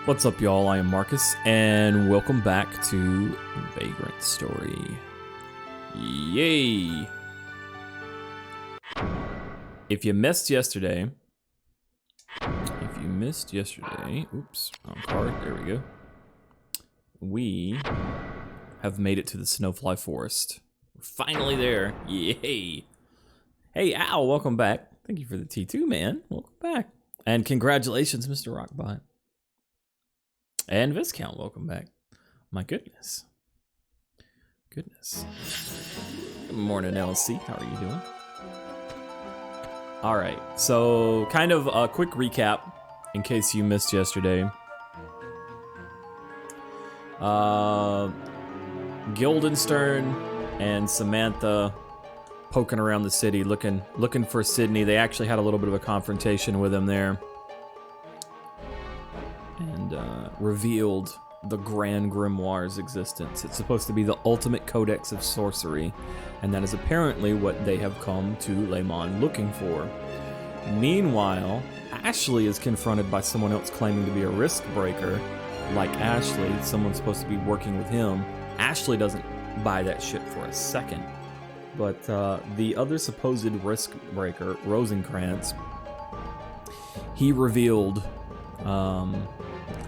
What's up, y'all? I am Marcus, and welcome back to Vagrant Story. Yay! If you missed yesterday, oops, wrong card, there we go. We have made it to the Snowfly Forest. We're finally there, yay! Hey, Al, welcome back. Thank you for the T2, man. Welcome back. And congratulations, Mr. Rockbot. And Viscount, welcome back. My goodness. Good morning, LC. How are you doing? All right, so kind of a quick recap in case you missed yesterday. Guildenstern and Samantha poking around the city looking for Sydney. They actually had a little bit of a confrontation with him there. And revealed the Grand Grimoire's existence. It's supposed to be the ultimate codex of sorcery, and that is apparently what they have come to Le Mans looking for. Meanwhile, Ashley is confronted by someone else claiming to be a risk breaker. Like Ashley, someone's supposed to be working with him. Ashley doesn't buy that shit for a second. But the other supposed risk breaker, Rosencrantz, he revealed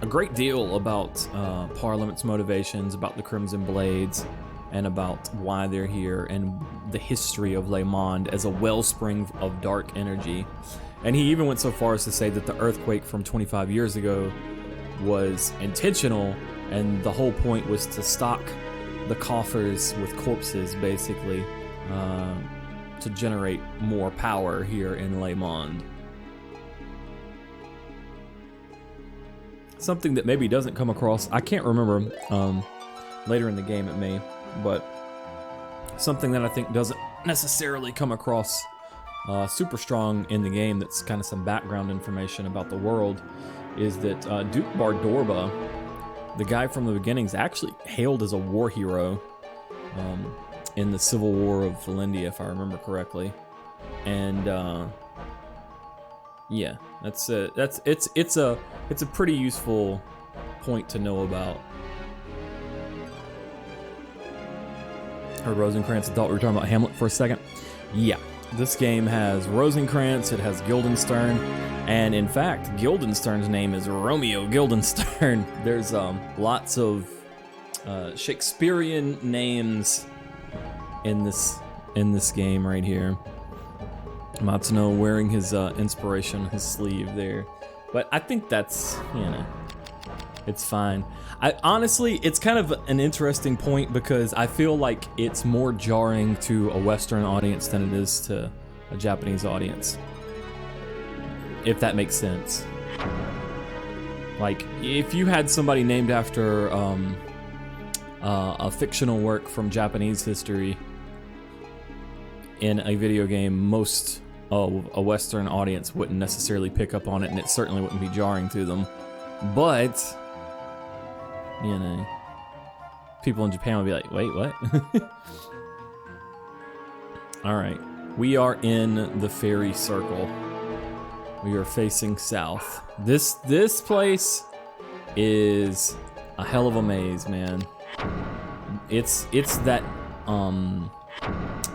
a great deal about Parliament's motivations, about the Crimson Blades, and about why they're here, and the history of Le Mans as a wellspring of dark energy. And he even went so far as to say that the earthquake from 25 years ago was intentional, and the whole point was to stock the coffers with corpses, basically, to generate more power here in Le Mans. Something that maybe doesn't come across, I can't remember, later in the game it may, but something that I think doesn't necessarily come across super strong in the game, that's kind of some background information about the world, is that Duke Bardorba, the guy from the beginnings, actually hailed as a war hero in the Civil War of Valendia, if I remember correctly. And yeah, it's a pretty useful point to know about. Or Rosencrantz, I thought we were talking about Hamlet for a second. Yeah, this game has Rosencrantz, it has Guildenstern, and in fact, Guildenstern's name is Romeo Guildenstern. There's lots of Shakespearean names in this game right here. Matsuno wearing his inspiration on his sleeve there. But I think that's, it's fine. Honestly, it's kind of an interesting point because I feel like it's more jarring to a Western audience than it is to a Japanese audience. If that makes sense. Like, if you had somebody named after a fictional work from Japanese history in a video game, a Western audience wouldn't necessarily pick up on it, and it certainly wouldn't be jarring to them. But, people in Japan would be like, wait, what? Alright, we are in the fairy circle. We are facing south. This place is a hell of a maze, man. It's that,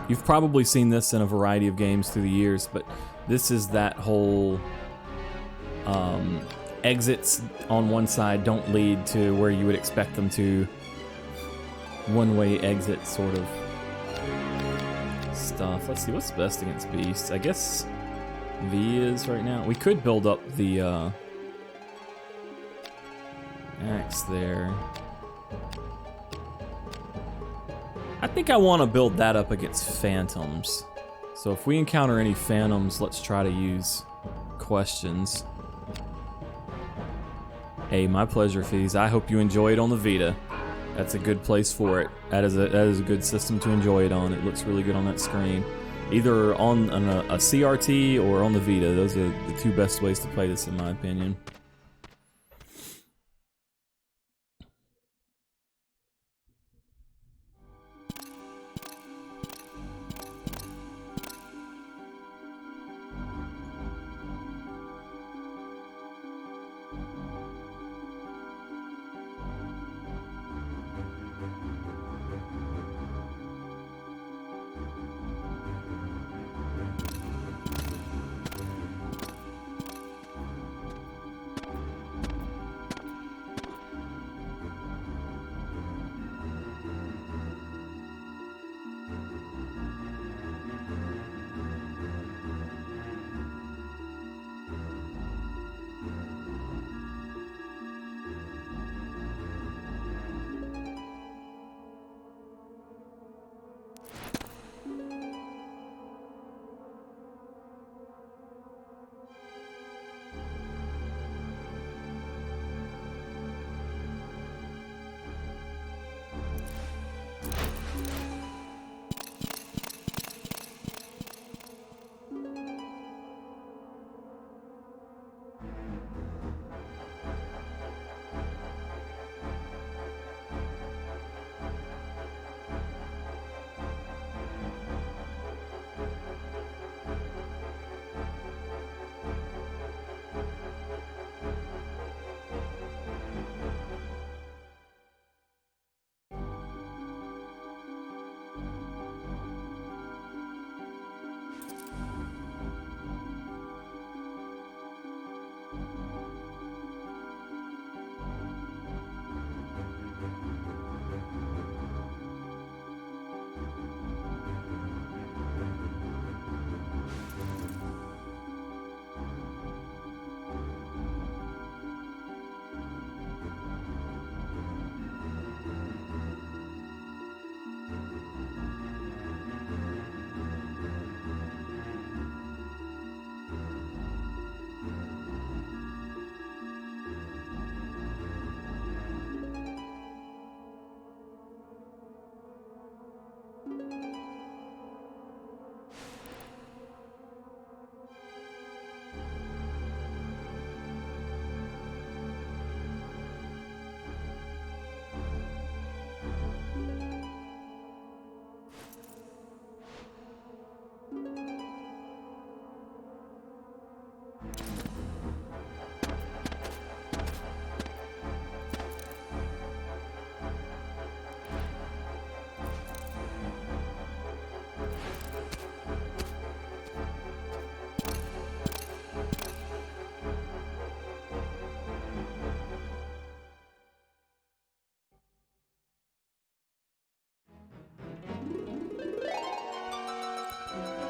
you've probably seen this in a variety of games through the years, but this is that whole exits on one side don't lead to where you would expect them to. One-way exit sort of stuff. Let's see, what's best against beasts? I guess V is right now. We could build up the axe there. I think I want to build that up against phantoms. So if we encounter any phantoms, let's try to use questions. Hey, my pleasure, Fees. I hope you enjoy it on the Vita. That's a good place for it. That is a good system to enjoy it on. It looks really good on that screen. Either on a CRT or on the Vita. Those are the two best ways to play this, in my opinion.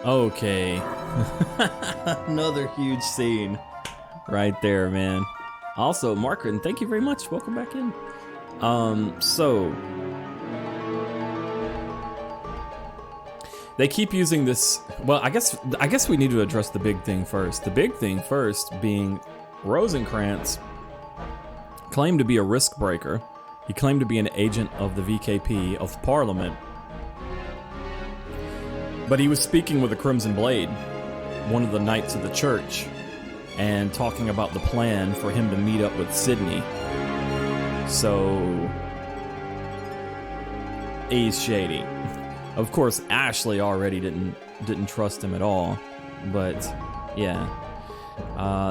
Okay. Another huge scene right there, man. Also, Margaret, thank you very much. Welcome back in. So they keep using this. Well, I guess we need to address the big thing first. The big thing first being Rosencrantz claimed to be a risk breaker. He claimed to be an agent of the VKP of Parliament. But he was speaking with the Crimson Blade, one of the knights of the church, and talking about the plan for him to meet up with Sydney. So he's shady. Of course, Ashley already didn't trust him at all, but yeah.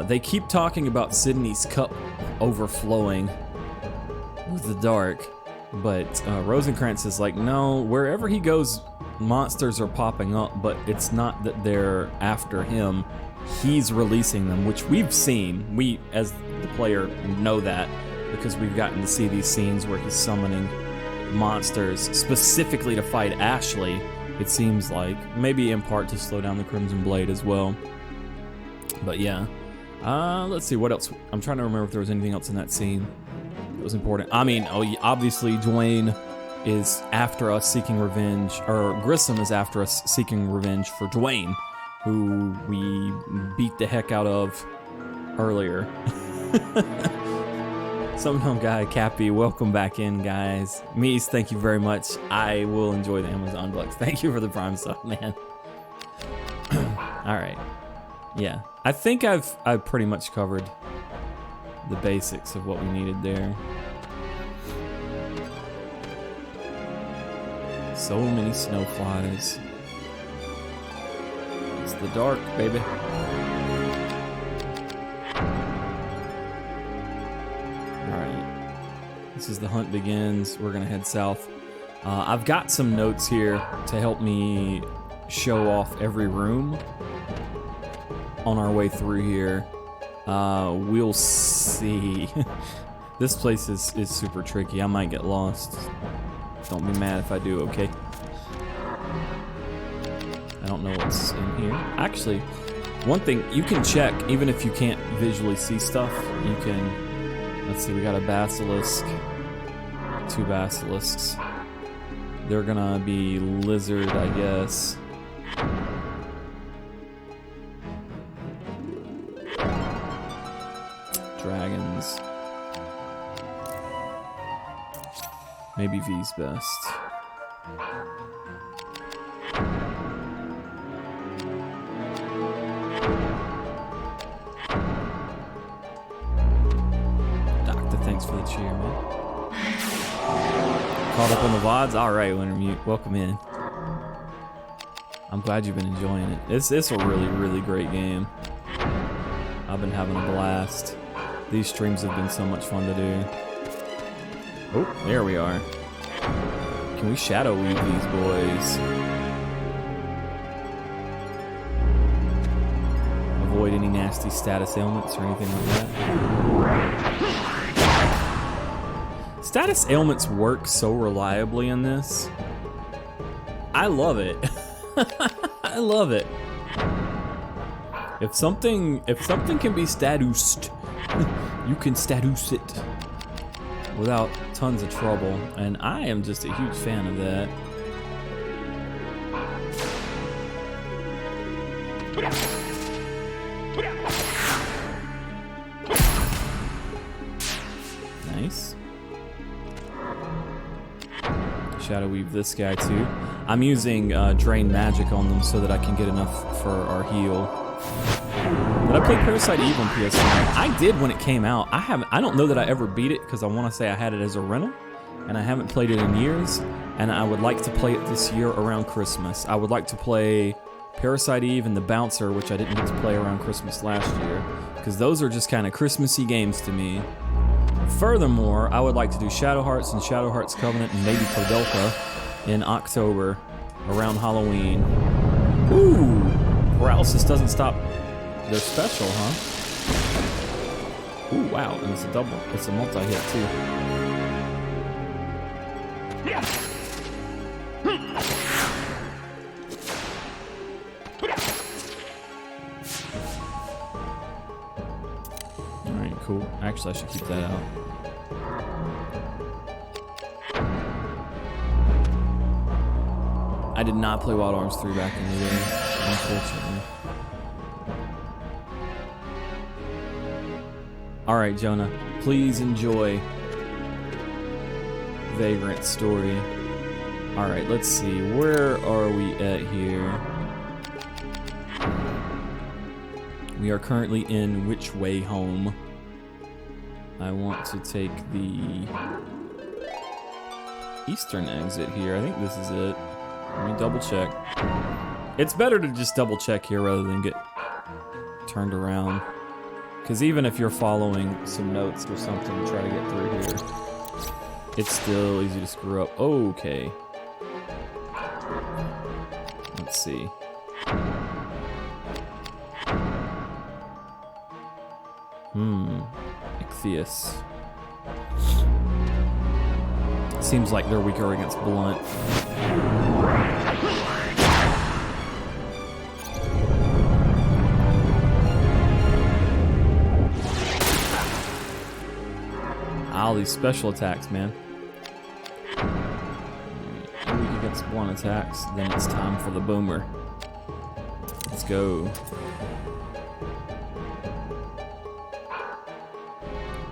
They keep talking about Sydney's cup overflowing with the dark, but Rosencrantz is like, no, wherever he goes, monsters are popping up, but it's not that they're after him. He's releasing them, which we've seen. We, as the player, know that because we've gotten to see these scenes where he's summoning monsters specifically to fight Ashley, it seems like. Maybe in part to slow down the Crimson Blade as well. But yeah. Let's see, what else? I'm trying to remember if there was anything else in that scene that was important. I mean, obviously Dwayne is after us seeking revenge, or Grissom is after us seeking revenge for Dwayne, who we beat the heck out of earlier. Some guy, Cappy, welcome back in, guys. Mies, thank you very much. I will enjoy the Amazon Bucks. Thank you for the Prime stuff, man. All right, yeah. I think I've pretty much covered the basics of what we needed there. So many snowflies. It's the dark, baby. Alright. This is the hunt begins. We're gonna head south. I've got some notes here to help me show off every room on our way through here. We'll see. This place is super tricky. I might get lost. Don't be mad if I do, okay? I don't know what's in here. Actually, one thing, you can check, even if you can't visually see stuff, you can, let's see, we got a basilisk, 2 basilisks. They're gonna be lizard, I guess. Dragons. Maybe V's best. Doctor, thanks for the cheer, man. Caught up on the VODs? Alright, Wintermute, welcome in. I'm glad you've been enjoying it. It's a really, really great game. I've been having a blast. These streams have been so much fun to do. Oh, there we are. Can we shadow weave these boys? Avoid any nasty status ailments or anything like that. Status ailments work so reliably in this. I love it. I love it. If something can be statused, you can status it without tons of trouble, and I am just a huge fan of that. Nice. Shadow weave this guy too. I'm using drain magic on them so that I can get enough for our heal. Did I play Parasite Eve on PS2? I did when it came out. I don't know that I ever beat it because I want to say I had it as a rental, and I haven't played it in years, and I would like to play it this year around Christmas. I would like to play Parasite Eve and The Bouncer, which I didn't get to play around Christmas last year, because those are just kind of Christmassy games to me. Furthermore, I would like to do Shadow Hearts and Shadow Hearts Covenant and maybe Kodelka in October around Halloween. Ooh, paralysis doesn't stop their special, huh? Ooh, wow, and it's a double. It's a multi-hit too. Actually, I should keep that out. I did not play Wild Arms 3 back in the day, unfortunately. Alright, Jonah, please enjoy Vagrant Story. Alright, let's see. Where are we at here? We are currently in Which Way Home. I want to take the eastern exit here. I think this is it. Let me double check. It's better to just double check here rather than get turned around. Because even if you're following some notes or something to try to get through here, it's still easy to screw up. Okay. Let's see. Ichthyus. Seems like they're weaker against blunt. All these special attacks, man. Weak against blunt attacks, then it's time for the boomer. Let's go.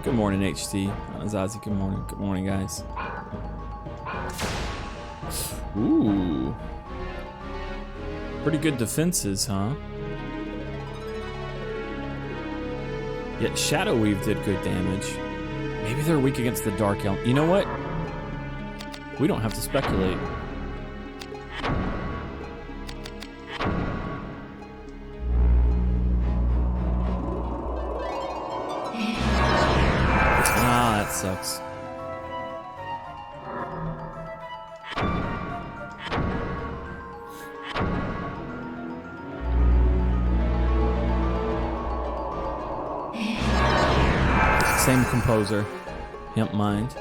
Good morning, HT. Zazie, good morning. Good morning, guys. Ooh. Pretty good defenses, huh? Yet Shadow Weave did good damage. Maybe they're weak against the Dark Elm. You know what? We don't have to speculate. Ah, that sucks. Same composer, Hemp Mind.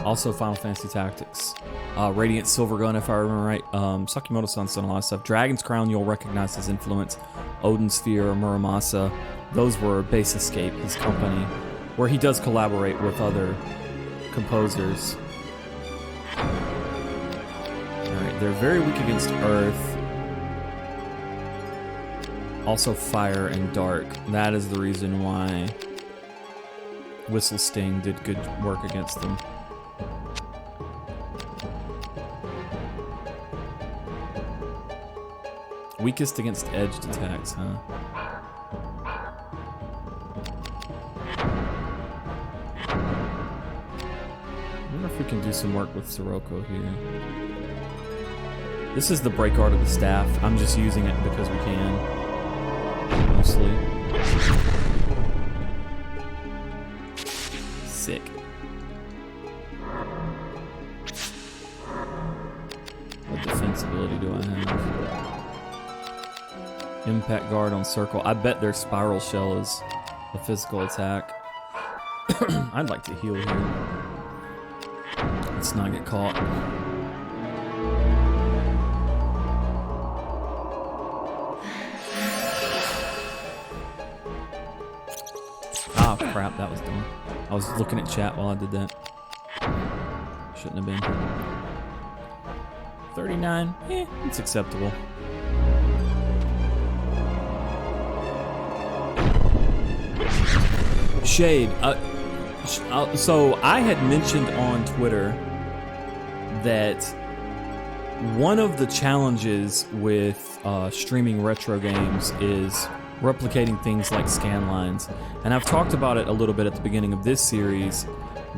Also Final Fantasy Tactics. Radiant Silvergun, if I remember right. Sakimoto-san's done a lot of stuff. Dragon's Crown, you'll recognize his influence. Odin Sphere, Muramasa. Those were Base Escape, his company, where he does collaborate with other composers. Alright, they're very weak against Earth. Also Fire and Dark. That is the reason why Whistle Sting did good work against them. Weakest against edged attacks, huh? I wonder if we can do some work with Sirocco here. This is the break art of the staff. I'm just using it because we can. Mostly. Sick. What defense ability do I have? Impact Guard on Circle. I bet their Spiral Shell is a physical attack. I'd like to heal here. Let's not get caught. Oh crap, that was dumb. I was looking at chat while I did that. Shouldn't have been. 39, it's acceptable. Shade. So I had mentioned on Twitter that one of the challenges with streaming retro games is replicating things like scan lines. And I've talked about it a little bit at the beginning of this series,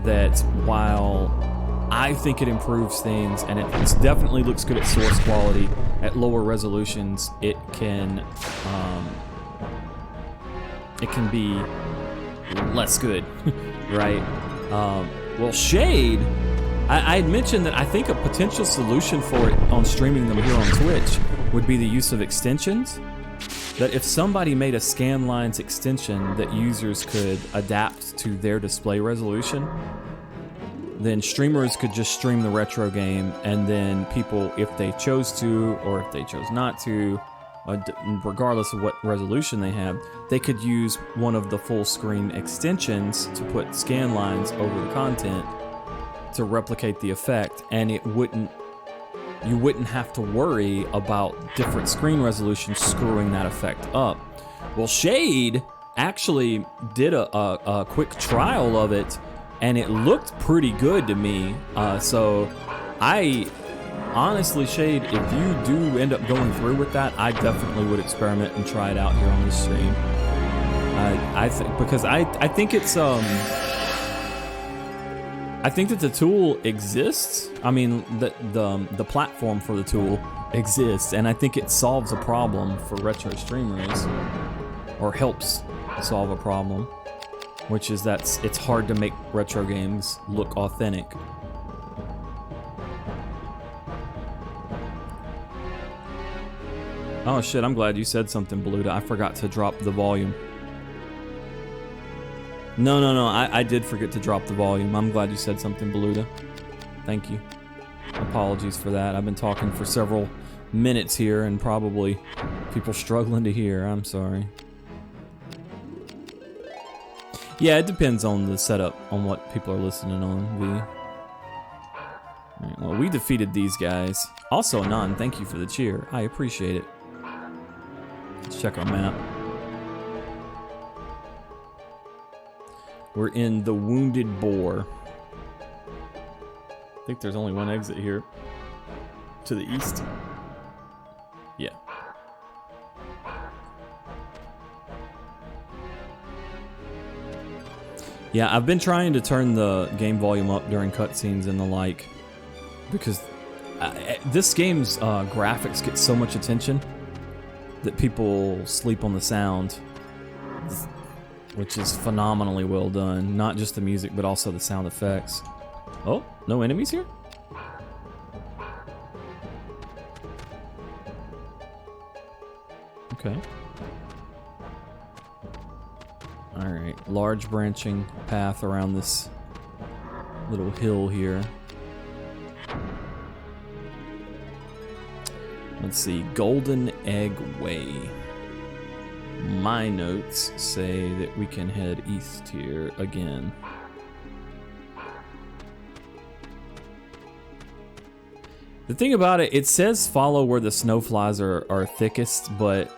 that while I think it improves things and it definitely looks good at source quality, at lower resolutions it can be less good, right? Well, Shade, I had mentioned that I think a potential solution for it on streaming them here on Twitch would be the use of extensions. That if somebody made a Scanlines extension that users could adapt to their display resolution, then streamers could just stream the retro game, and then people, if they chose to, or if they chose not to, regardless of what resolution they have, they could use one of the full screen extensions to put scan lines over the content to replicate the effect, and you wouldn't have to worry about different screen resolutions screwing that effect up. Well, Shade actually did a quick trial of it, and it looked pretty good to me. So I honestly, Shade, if you do end up going through with that, I definitely would experiment and try it out here on the stream. Because I think it's I think that the tool exists. I mean, the platform for the tool exists, and I think it solves a problem for retro streamers, or helps solve a problem, which is that it's hard to make retro games look authentic. Oh shit, I'm glad you said something, Beluda. I forgot to drop the volume. No, I did forget to drop the volume. I'm glad you said something, Beluda. Thank you. Apologies for that. I've been talking for several minutes here, and probably people struggling to hear. I'm sorry. Yeah, it depends on the setup, on what people are listening on, V. Alright, well, we defeated these guys. Also, Nan, thank you for the cheer. I appreciate it. Let's check our map. We're in the Wounded Boar. I think there's only one exit here. To the east. Yeah. Yeah, I've been trying to turn the game volume up during cutscenes and the like, because this game's graphics get so much attention that people sleep on the sound, which is phenomenally well done. Not just the music, but also the sound effects. Oh, no enemies here? Okay. Alright, large branching path around this little hill here. Let's see, Golden Egg Way. My notes say that we can head east here again. The thing about it, it says follow where the snowflies are thickest, but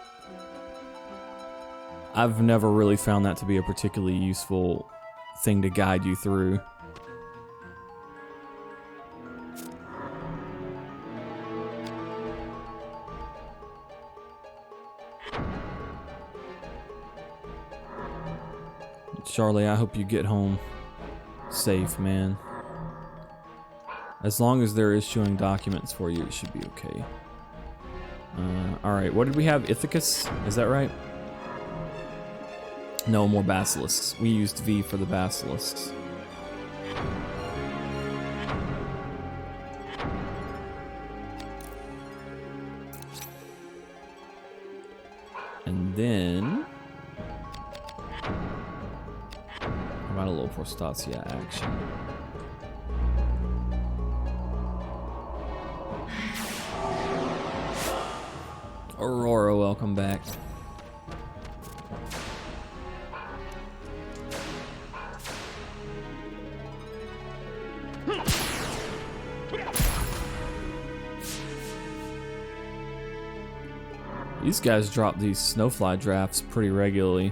I've never really found that to be a particularly useful thing to guide you through. Charlie, I hope you get home safe, man. As long as there is showing documents for you, it should be okay. Alright, what did we have? Ithacus? Is that right? No, more basilisks. We used V for the basilisks. And then... how about a little Prostasia action? Aurora, welcome back. These guys drop these snowfly drafts pretty regularly.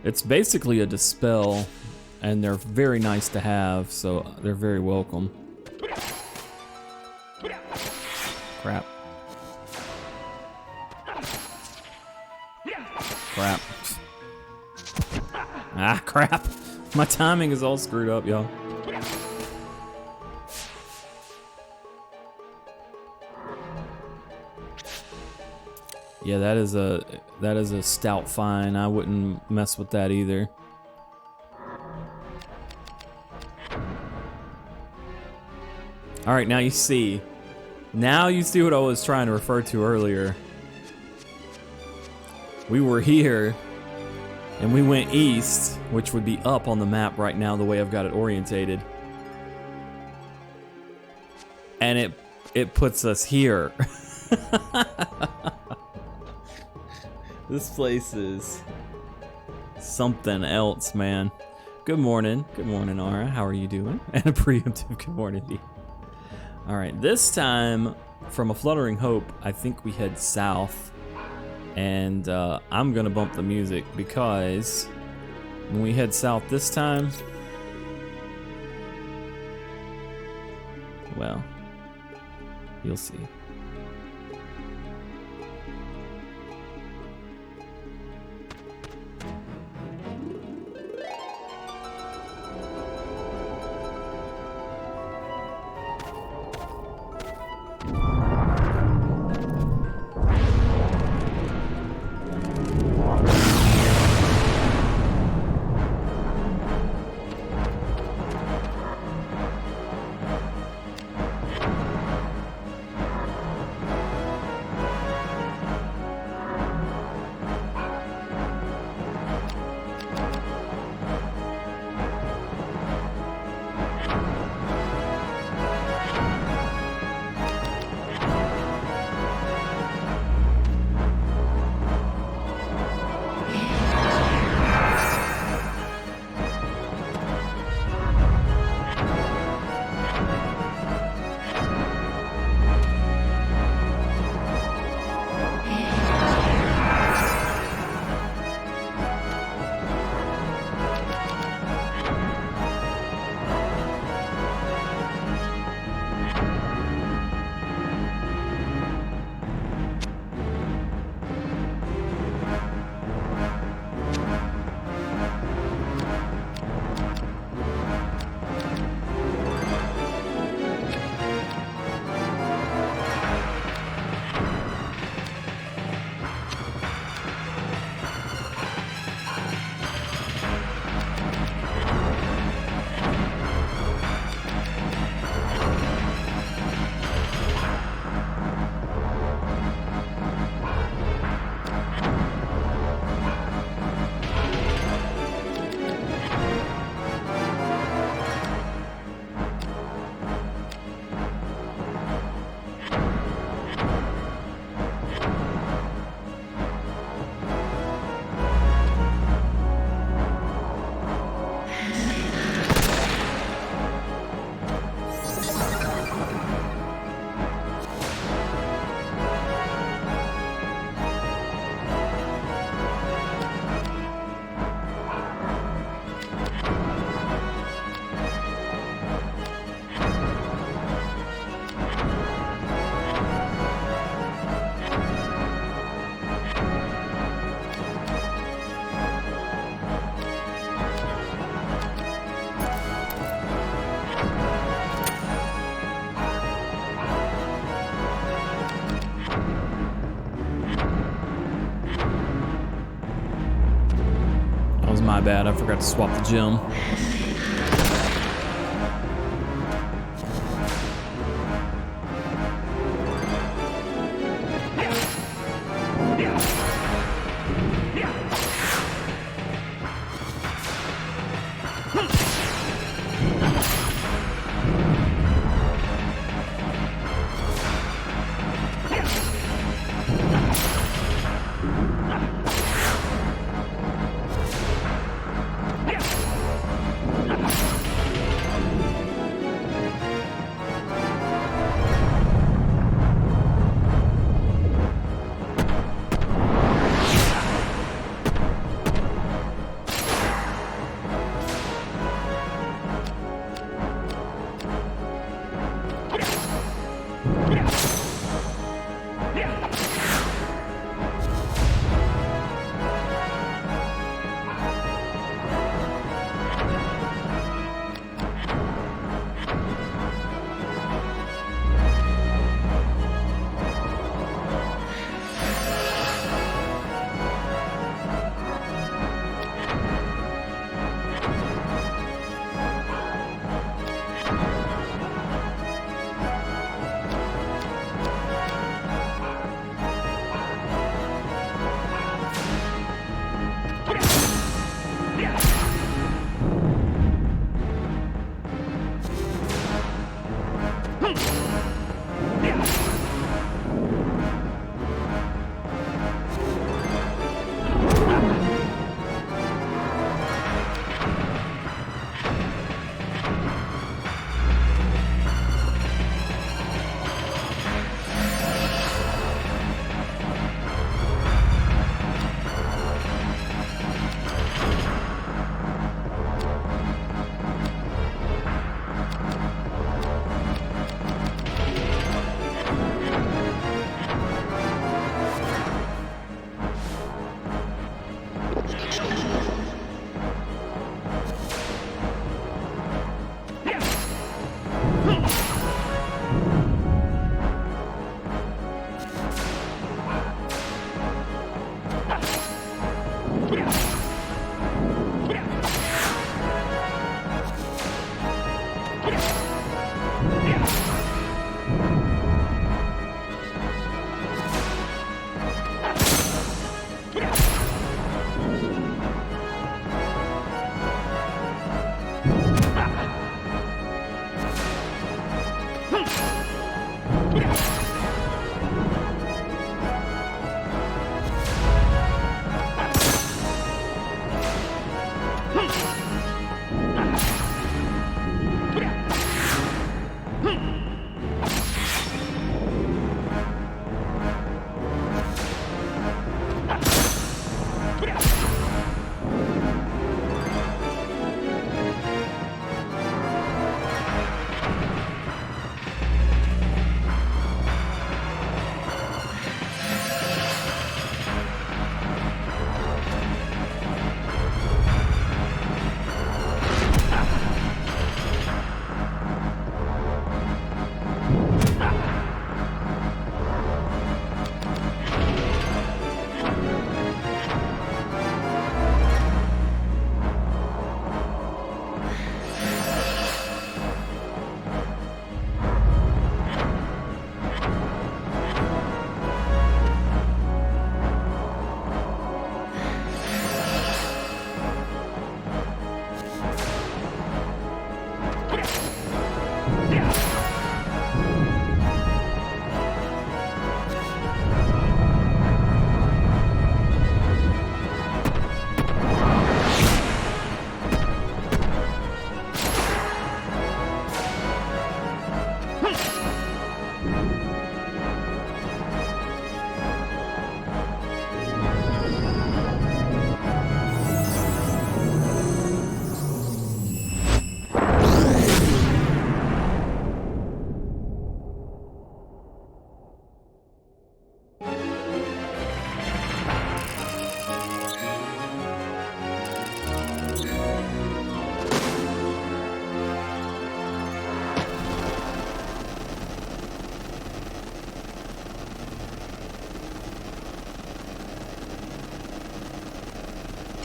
It's basically a dispel, and they're very nice to have, so they're very welcome. Crap. Crap. Ah, crap. My timing is all screwed up, y'all. Yeah, that is a stout find. I wouldn't mess with that either. All right, now you see. Now you see what I was trying to refer to earlier. We were here, and we went east, which would be up on the map right now, the way I've got it orientated. And it puts us here. This place is something else, man. Good morning. Good morning, Aura. How are you doing? And a preemptive good morning to you. All right, this time from A Fluttering Hope, I think we head south. And I'm gonna bump the music because when we head south this time, well, you'll see. My bad, I forgot to swap the gem.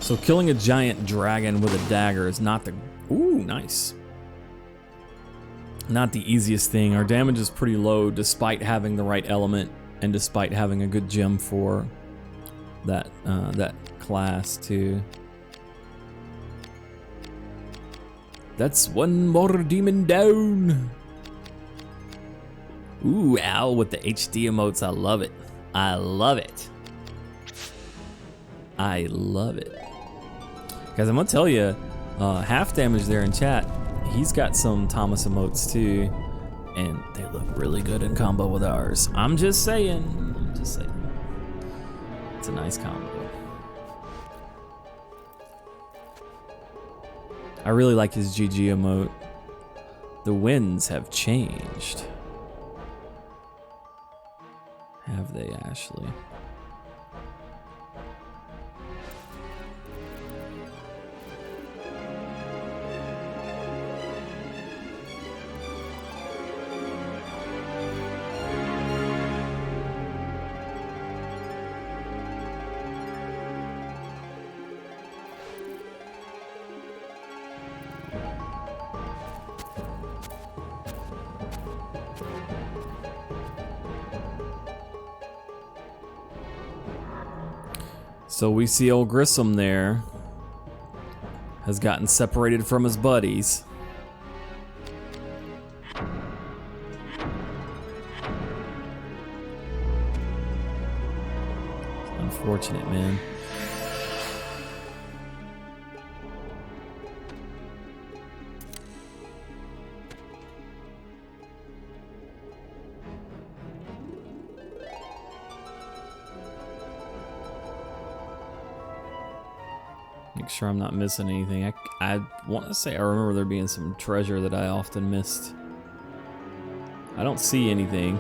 So killing a giant dragon with a dagger is not the... Ooh, nice. Not the easiest thing. Our damage is pretty low despite having the right element and despite having a good gem for that class too. That's one more demon down. Ooh, owl with the HD emotes. I love it. I love it. I love it. Guys, I'm gonna tell you, half damage there in chat. He's got some Thomas emotes too, and they look really good in combo with ours. I'm just saying. I'm just saying. It's a nice combo. I really like his GG emote. The winds have changed. Have they, Ashley? So we see old Grissom there has gotten separated from his buddies. Unfortunate, man. Make sure I'm not missing anything. I want to say I remember there being some treasure that I often missed. I don't see anything.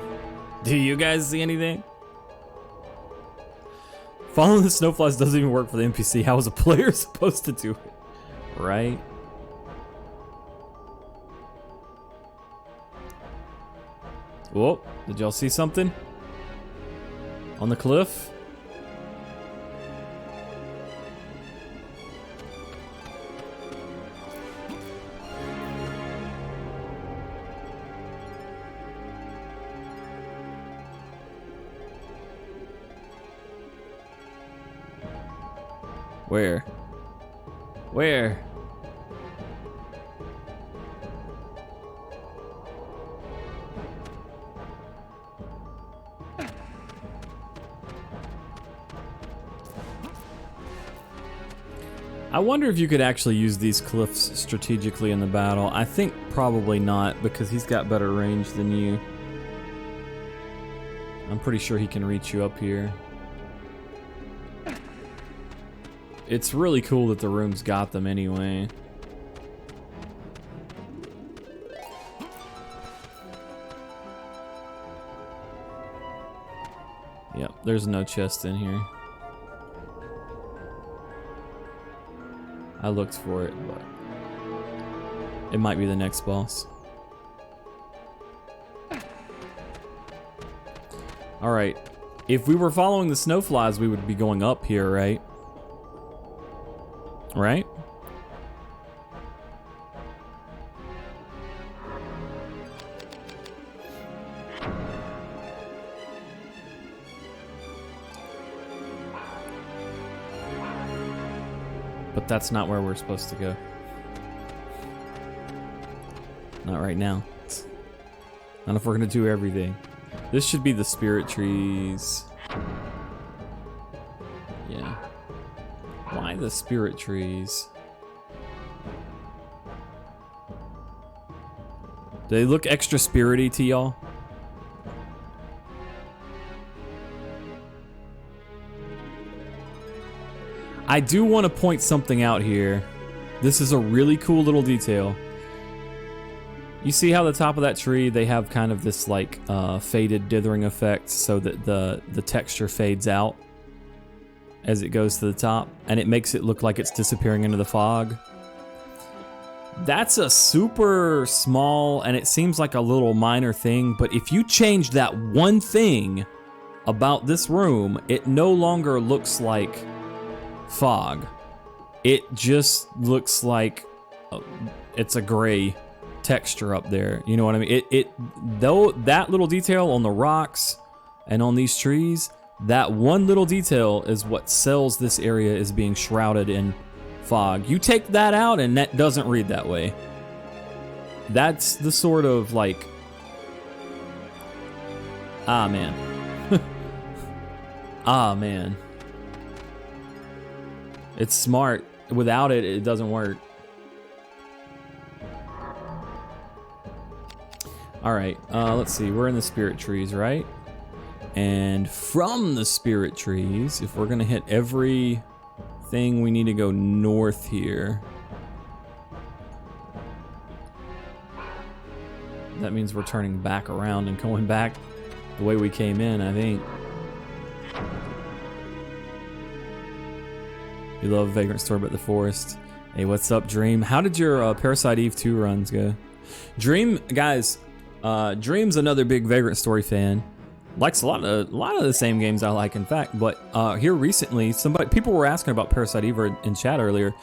Do you guys see anything? Following the snowflies doesn't even work for the NPC. How is a player supposed to do it? Right? Whoa, did y'all see something? On the cliff? Where? Where? I wonder if you could actually use these cliffs strategically in the battle. I think probably not, because he's got better range than you. I'm pretty sure he can reach you up here. It's really cool that the room's got them anyway. Yep, there's no chest in here. I looked for it, but it might be the next boss. Alright, if we were following the snowflies, we would be going up here, right? Right? But that's not where we're supposed to go. Not right now. Not if we're gonna do everything. This should be the spirit trees. Yeah. Why the spirit trees? Do they look extra spirity to y'all? I do want to point something out here. This is a really cool little detail. You see how the top of that tree, they have kind of this like faded dithering effect so that the texture fades out as it goes to the top, and it makes it look like it's disappearing into the fog. That's a super small, and it seems like a little minor thing, but if you change that one thing about this room, it no longer looks like fog. it just looks like it's a gray texture up there. You know what I mean? Though that little detail on the rocks and on these trees, that one little detail is what sells this area as being shrouded in fog. You take that out and that doesn't read that way. That's the sort of like, ah man. Ah man. It's smart. Without it, it doesn't work. Alright, let's see. We're in the spirit trees, right? And from the spirit trees, if we're gonna hit everything, we need to go north here. That means we're turning back around and going back the way we came in, I think. You love Vagrant Story about the forest. Hey, what's up, Dream? How did your Parasite Eve 2 runs go? Dream, guys, Dream's another big Vagrant Story fan. Likes a lot of the same games I like, in fact. But here recently, people were asking about Parasite Eve in chat earlier.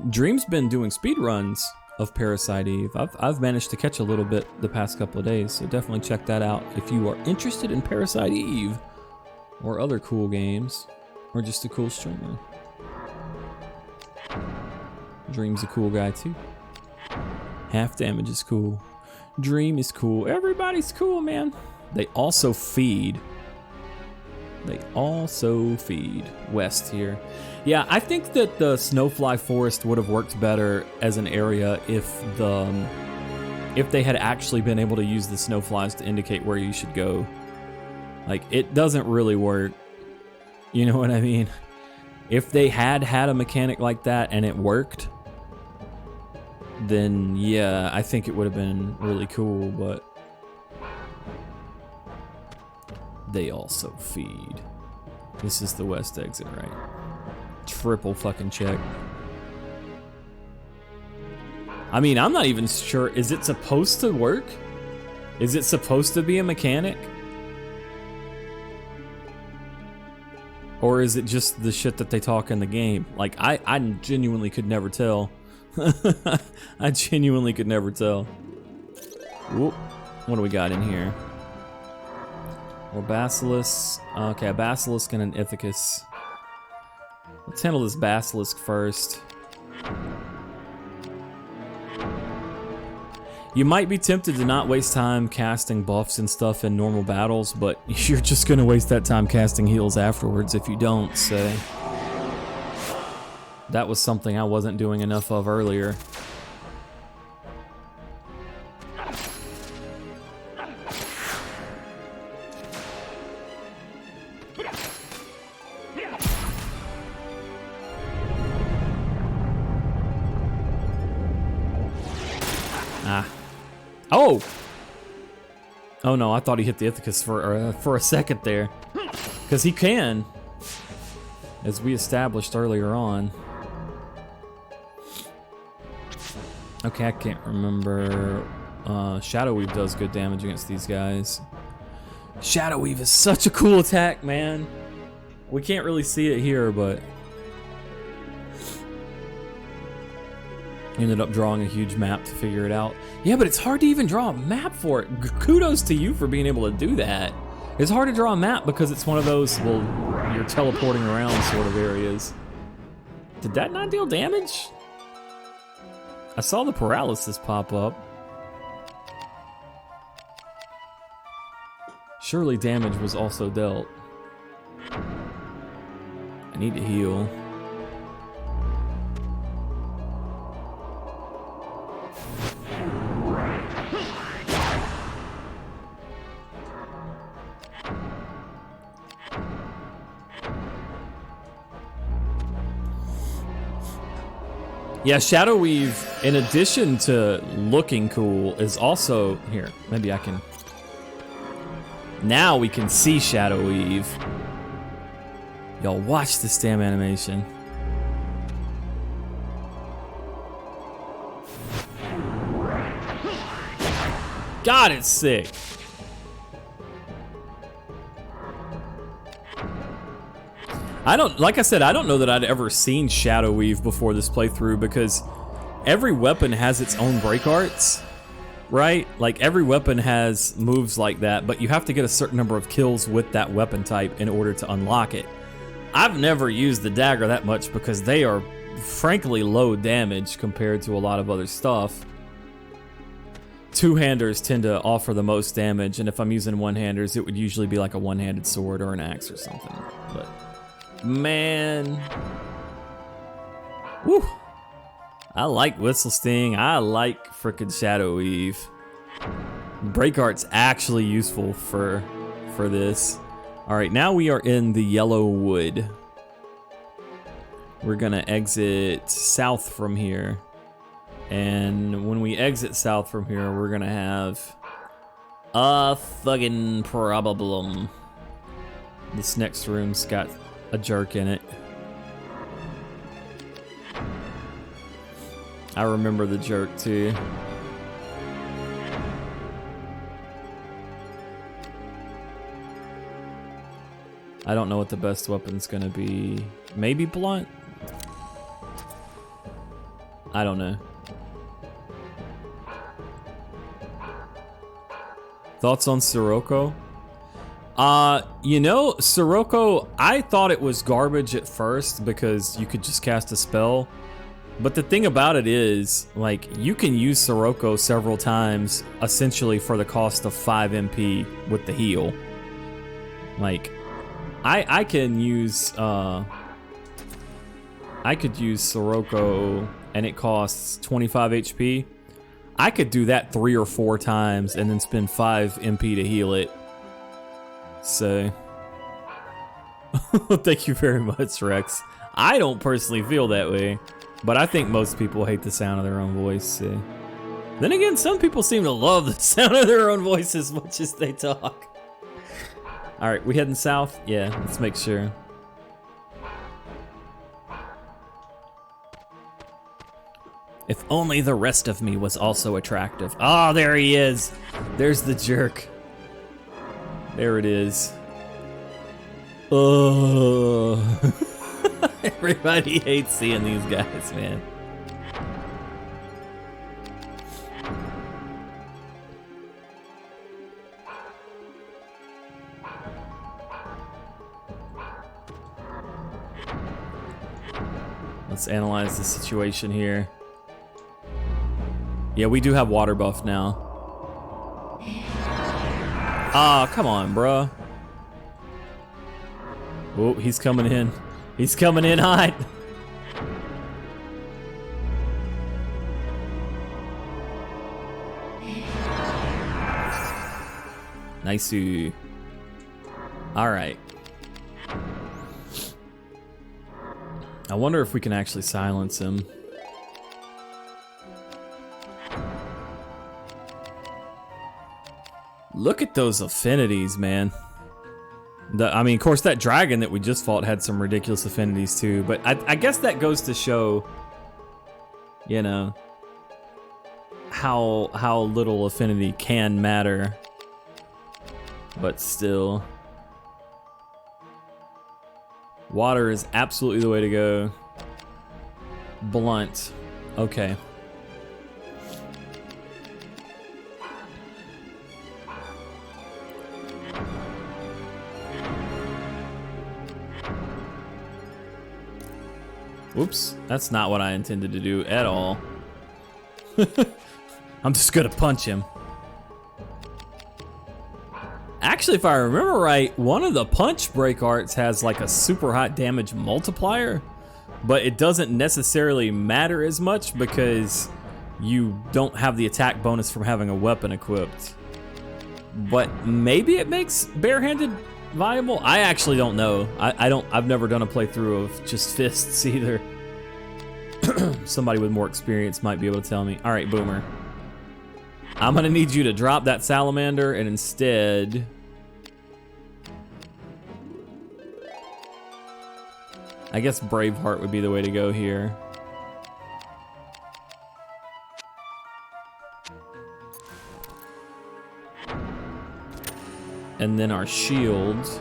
Dream's been doing speed runs of Parasite Eve. I've managed to catch a little bit the past couple of days, so definitely check that out if you are interested in Parasite Eve or other cool games, or just a cool streamer. Dream's a cool guy too. Half damage is cool. Dream is cool. Everybody's cool, man. They also feed west here. Yeah, I think that the Snowfly Forest would have worked better as an area if they had actually been able to use the snowflies to indicate where you should go. Like, it doesn't really work. You know what I mean? If they had a mechanic like that and it worked, then yeah, I think it would have been really cool, but they also feed. This is the west exit, right? Triple fucking check. I mean, I'm not even sure, is it supposed to work? Is it supposed to be a mechanic? Or is it just the shit that they talk in the game? Like, I genuinely could never tell. I genuinely could never tell. Whoop. What do we got in here? More Basilisk. Okay, a Basilisk and an Ithacus. Let's handle this Basilisk first. You might be tempted to not waste time casting buffs and stuff in normal battles, but you're just gonna waste that time casting heals afterwards if you don't, so. That was something I wasn't doing enough of earlier. Ah. Oh! Oh no, I thought he hit the Ithacus for a second there. Because he can, as we established earlier on. Okay, I can't remember. Shadow Weave does good damage against these guys. Shadow Weave is such a cool attack, man. We can't really see it here, but ended up drawing a huge map to figure it out. Yeah, but it's hard to even draw a map for it. Kudos to you for being able to do that. It's hard to draw a map because it's one of those, well, you're teleporting around sort of areas. Did that not deal damage? I saw the paralysis pop up. Surely damage was also dealt. I need to heal. Yeah, Shadow Weave, in addition to looking cool, is also... Here, maybe I can... Now we can see Shadow Weave. Y'all watch this damn animation. God, it's sick. like I said, I don't know that I'd ever seen Shadow Weave before this playthrough because every weapon has its own break arts, right? Like every weapon has moves like that, but you have to get a certain number of kills with that weapon type in order to unlock it. I've never used the dagger that much because they are frankly low damage compared to a lot of other stuff. Two-handers tend to offer the most damage, and if I'm using one-handers, it would usually be like a one-handed sword or an axe or something. But, man. Woo. I like Whistle Sting. I like frickin' Shadow Weave. Break Art's actually useful for this. Alright, now we are in the Yellow Wood. We're gonna exit south from here. And when we exit south from here, we're gonna have a fucking problem. This next room's got a jerk in it. I remember the jerk too. I don't know what the best weapon's gonna be. Maybe blunt? I don't know. Thoughts on Sirocco? You know, Sirocco, I thought it was garbage at first because you could just cast a spell. But the thing about it is, like, you can use Sirocco several times, essentially for the cost of 5 MP with the heal. Like, I can use, I could use Sirocco and it costs 25 HP. I could do that 3 or 4 times and then spend 5 MP to heal it. So, thank you very much, Rex. I don't personally feel that way, but I think most people hate the sound of their own voice. So. Then again, some people seem to love the sound of their own voice as much as they talk. All right, we heading south? Yeah, let's make sure. If only the rest of me was also attractive. Oh, there he is. There's the jerk. There it is. Oh. Everybody hates seeing these guys, man. Let's analyze the situation here. Yeah, we do have water buff now. Ah, come on, bruh. Oh, he's coming in. He's coming in hot. Nice-oo. All right. I wonder if we can actually silence him. Look at those affinities, man. I mean, of course, that dragon that we just fought had some ridiculous affinities too, but I guess that goes to show, you know, how little affinity can matter. But still. Water is absolutely the way to go. Blunt. Okay. Whoops, that's not what I intended to do at all. I'm just gonna punch him. Actually, if I remember right, one of the punch break arts has like a super hot damage multiplier, but it doesn't necessarily matter as much because you don't have the attack bonus from having a weapon equipped. But maybe it makes barehanded viable? I actually don't know. I've never done a playthrough of just fists either. Somebody with more experience might be able to tell me. All right, Boomer. I'm gonna need you to drop that salamander and instead... I guess Braveheart would be the way to go here. And then our shields.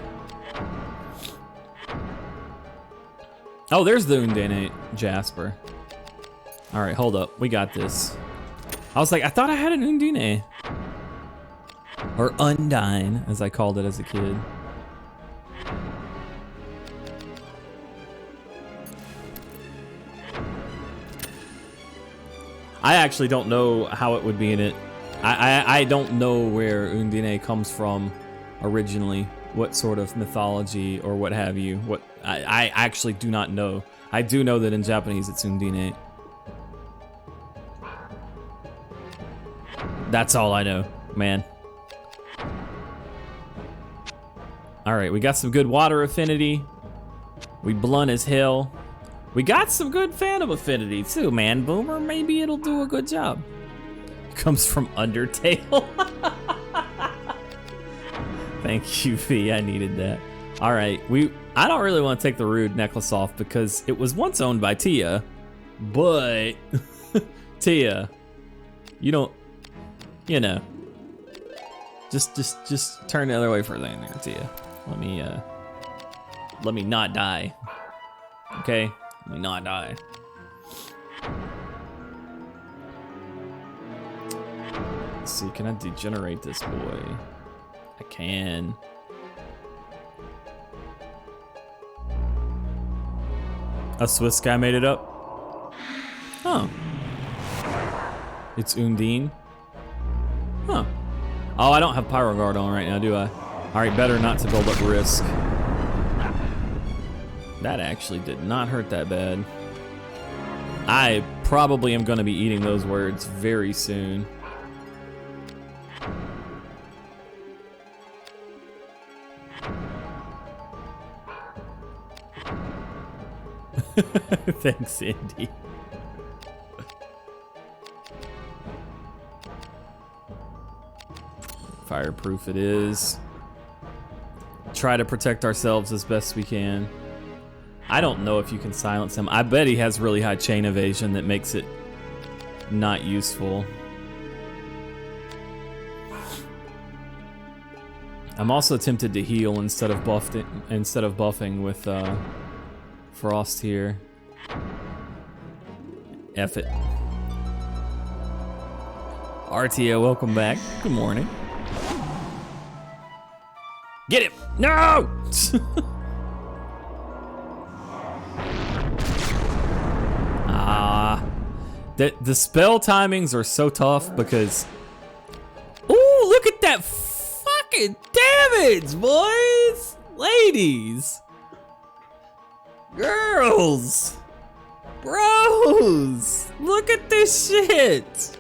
Oh, there's the Undine Jasper. All right, hold up. We got this. I was like, I thought I had an Undine. Or Undine, as I called it as a kid. I actually don't know how it would be in it. I don't know where Undine comes from originally. What sort of mythology or what have you. What I actually do not know. I do know that in Japanese it's Undine. That's all I know, man. All right, we got some good water affinity. We blunt as hell. We got some good phantom affinity too, man. Boomer, maybe it'll do a good job. Comes from Undertale. Thank you, V. I needed that. All right, I don't really want to take the rude necklace off because it was once owned by Tia, but Tia, you don't, you know, just turn the other way for a second there, Tia. Let me not die. Okay, let me not die. Let's see, can I degenerate this boy? I can. A Swiss guy made it up? Oh. It's Undine? Huh. Oh, I don't have Pyro Guard on right now, do I? Alright, better not to build up risk. That actually did not hurt that bad. I probably am gonna be eating those words very soon. Thanks, Andy. Fireproof it is. Try to protect ourselves as best we can. I don't know if you can silence him. I bet he has really high chain evasion that makes it not useful. I'm also tempted to heal instead of buffing with Frost here. F it. Artia, welcome back. Good morning. Get him! No! The spell timings are so tough because... Ooh, look at that fucking damage, boys! Ladies! Girls! Bros! Look at this shit!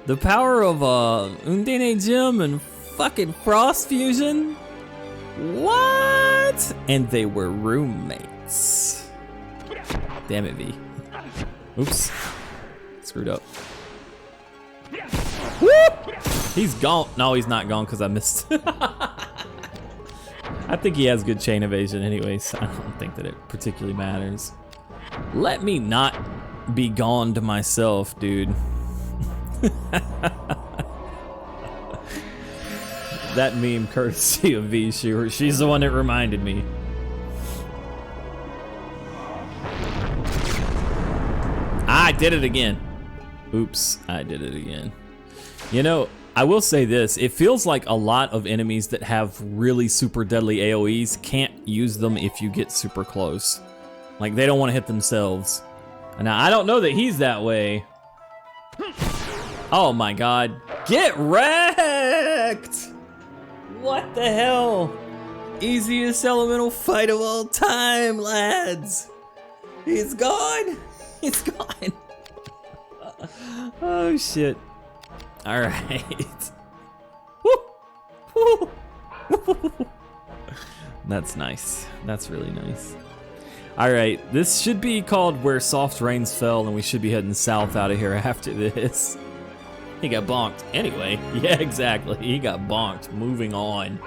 The power of Undine Gem and fucking Frost Fusion? What? And they were roommates. Damn it, V. Oops. Screwed up. Whoop! He's gone. No, he's not gone because I missed. I think he has good chain evasion anyways. So I don't think that it particularly matters. Let me not be gone to myself, dude. That meme courtesy of V. She's the one that reminded me. I did it again. Oops, I did it again. You know, I will say this, it feels like a lot of enemies that have really super deadly AoEs can't use them if you get super close. Like, they don't want to hit themselves. Now, I don't know that he's that way. Oh my god. Get wrecked! What the hell? Easiest elemental fight of all time, lads. He's gone. He's gone. Oh shit. All right. Woo. Woo. That's nice. That's really nice. All right, this should be called Where Soft Rains Fell, and we should be heading south out of here after this. He got bonked. Anyway, yeah, exactly. He got bonked. Moving on.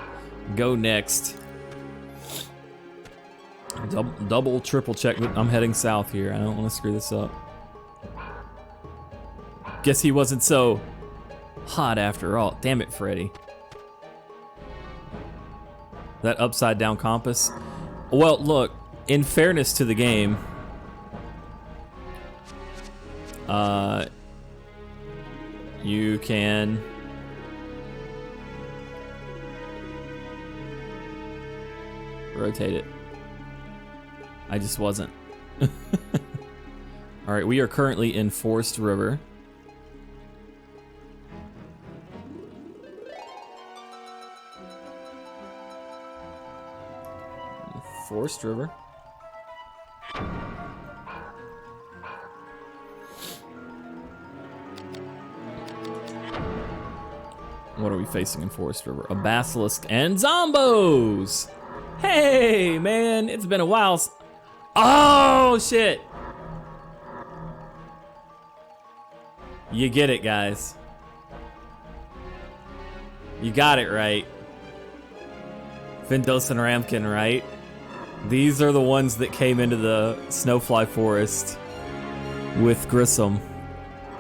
Go next. Double, triple check. I'm heading south here. I don't want to screw this up. Guess he wasn't so hot after all. Damn it, Freddy. That upside down compass. Well, look, in fairness to the game, you can rotate it. I just wasn't. All right, we are currently in Forest River. Forest River. What are we facing in Forest River? A basilisk and zombos! Hey, man, it's been a while. Oh, shit! You get it, guys. You got it right. Vindos and Ramkin, right? These are the ones that came into the Snowfly Forest with Grissom.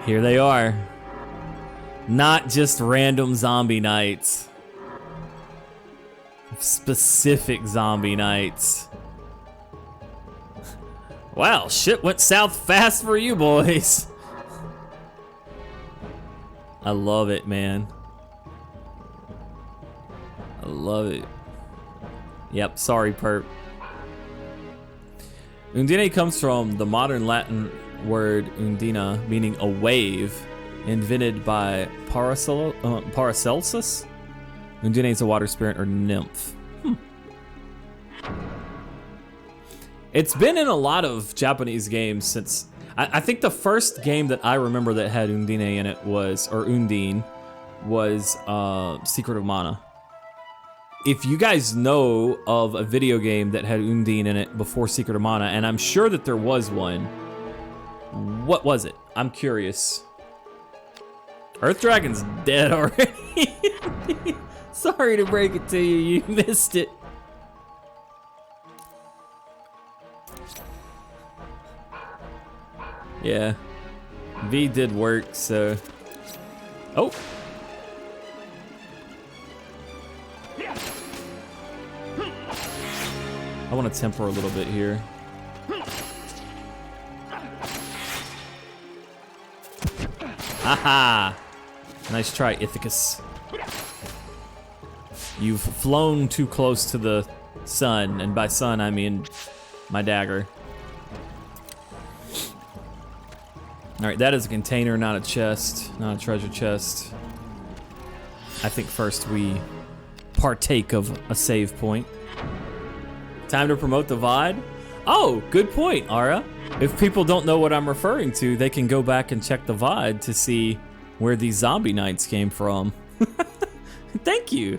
Here they are. Not just random zombie knights. Specific zombie knights. Wow, shit went south fast for you boys. I love it, man. I love it. Yep, sorry, perp. Undine comes from the modern Latin word undina, meaning a wave, invented by Paracelsus. Undine is a water spirit or nymph. It's been in a lot of Japanese games since... I think the first game that I remember that had Undine in it was, or Undine, was Secret of Mana. If you guys know of a video game that had Undine in it before Secret of Mana, and I'm sure that there was one, what was it? I'm curious. Earth Dragon's dead already. Sorry to break it to you, you missed it. Yeah, V did work, so. Oh. I want to temper a little bit here. Aha! Nice try, Ithacus. You've flown too close to the sun, and by sun I mean my dagger. Alright, that is a container, not a chest, not a treasure chest. I think first we partake of a save point. Time to promote the VOD? Oh, good point, Ara. If people don't know what I'm referring to, they can go back and check the VOD to see where these zombie knights came from. Thank you.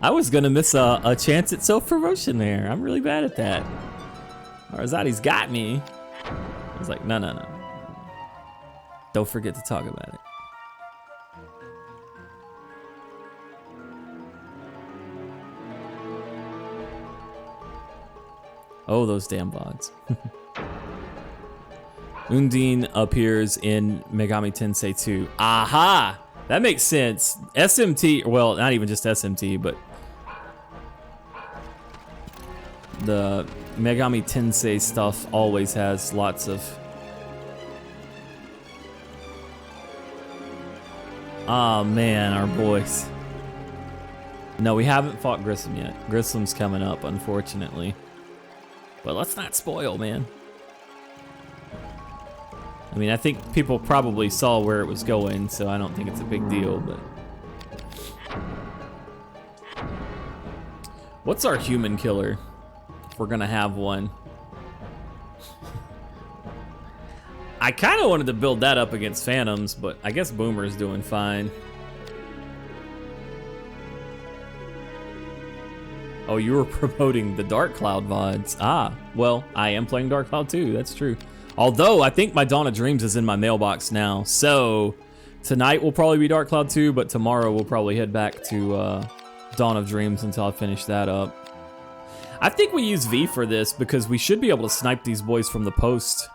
I was gonna miss a chance at self-promotion there. I'm really bad at that. Arzadi's got me. I was like, no. Don't forget to talk about it. Oh, those damn VODs. Undine appears in Megami Tensei 2. Aha! That makes sense. SMT, well, not even just SMT, but the Megami Tensei stuff always has lots of... Oh man, our boys. No, we haven't fought Grissom yet. Grissom's coming up, unfortunately. But let's not spoil, man. I mean, I think people probably saw where it was going, so I don't think it's a big deal, but... What's our human killer? If we're gonna have one. I kind of wanted to build that up against Phantoms, but I guess Boomer's doing fine. Oh, you were promoting the Dark Cloud VODs. Ah, well, I am playing Dark Cloud too, that's true. Although, I think my Dawn of Dreams is in my mailbox now, so tonight will probably be Dark Cloud 2, but tomorrow we'll probably head back to Dawn of Dreams until I finish that up. I think we use V for this because we should be able to snipe these boys from the post.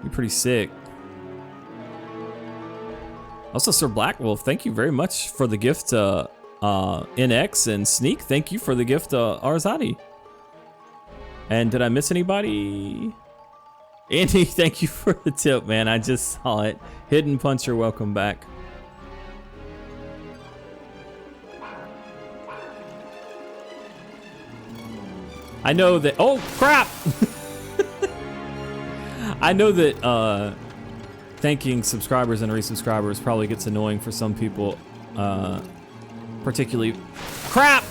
Be pretty sick. Also, Sir Blackwolf, thank you very much for the gift NX and Sneak, thank you for the gift, Arzadi. And did I miss anybody? Andy, thank you for the tip, man. I just saw it. Hidden Puncher, welcome back. I know that, oh crap! I know that thanking subscribers and resubscribers probably gets annoying for some people, particularly, crap!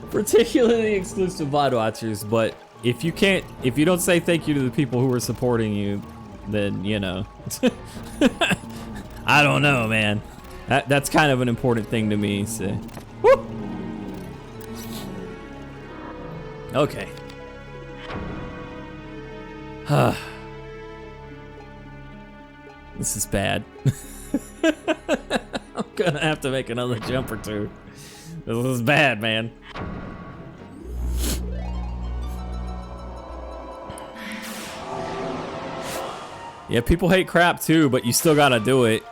Particularly exclusive VOD watchers, but if you don't say thank you to the people who are supporting you, then, you know, I don't know, man. That's kind of an important thing to me, so. Woo! Okay. This is bad. I'm gonna have to make another jump or two. This is bad, man. Yeah, people hate crap too, but you still gotta do it.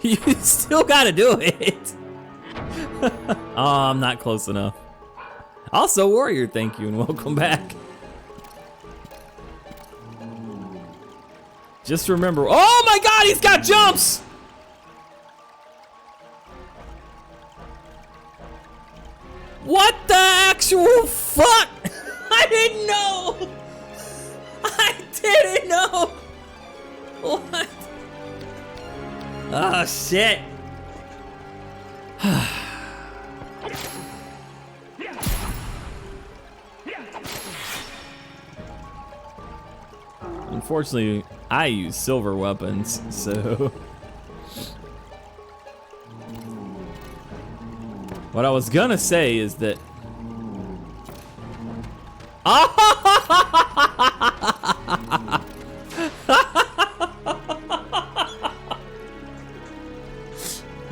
You still gotta do it. Oh, I'm not close enough. Also, Warrior, thank you and welcome back. Just remember, oh my god, he's got jumps! What the actual fuck? I didn't know! I didn't know! What? Oh shit! Unfortunately, I use silver weapons, so... What I was gonna say is that...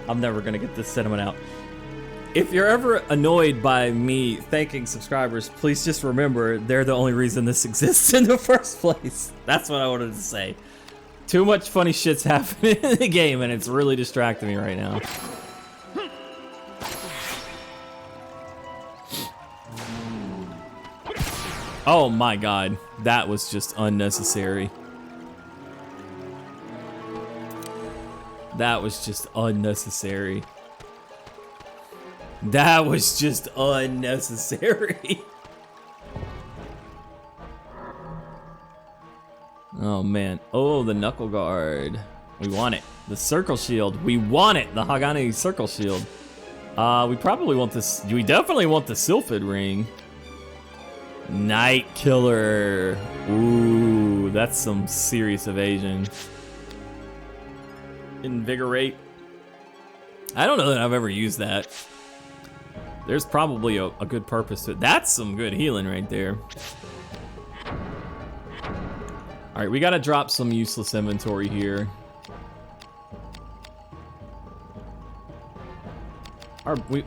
I'm never gonna get this sentiment out. If you're ever annoyed by me thanking subscribers, please just remember they're the only reason this exists in the first place. That's what I wanted to say. Too much funny shit's happening in the game and it's really distracting me right now. Oh my god, that was just unnecessary. That was just unnecessary. That was just unnecessary. Oh man. Oh, the knuckle guard. We want it. The circle shield. We want it. The Hagane circle shield. We probably want this. We definitely want the Sylphid ring. Night Killer. Ooh, that's some serious evasion. Invigorate. I don't know that I've ever used that. There's probably a good purpose to it. That's some good healing right there. All right, we gotta drop some useless inventory here.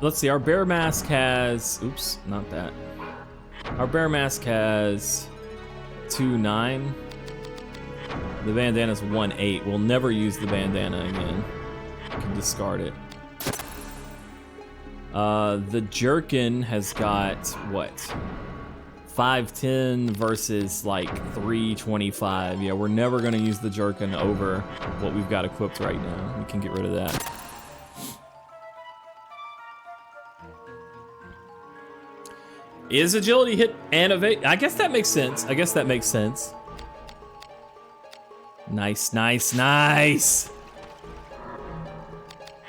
Let's see, our bear mask has, oops, not that. Our bear mask has 2.9. The bandana's 1.8. We'll never use the bandana again. We can discard it. The jerkin has got, what? 510 versus like 325. Yeah, we're never gonna use the jerkin over what we've got equipped right now. We can get rid of that. Is agility hit and evade? I guess that makes sense. I guess that makes sense. Nice, nice, nice.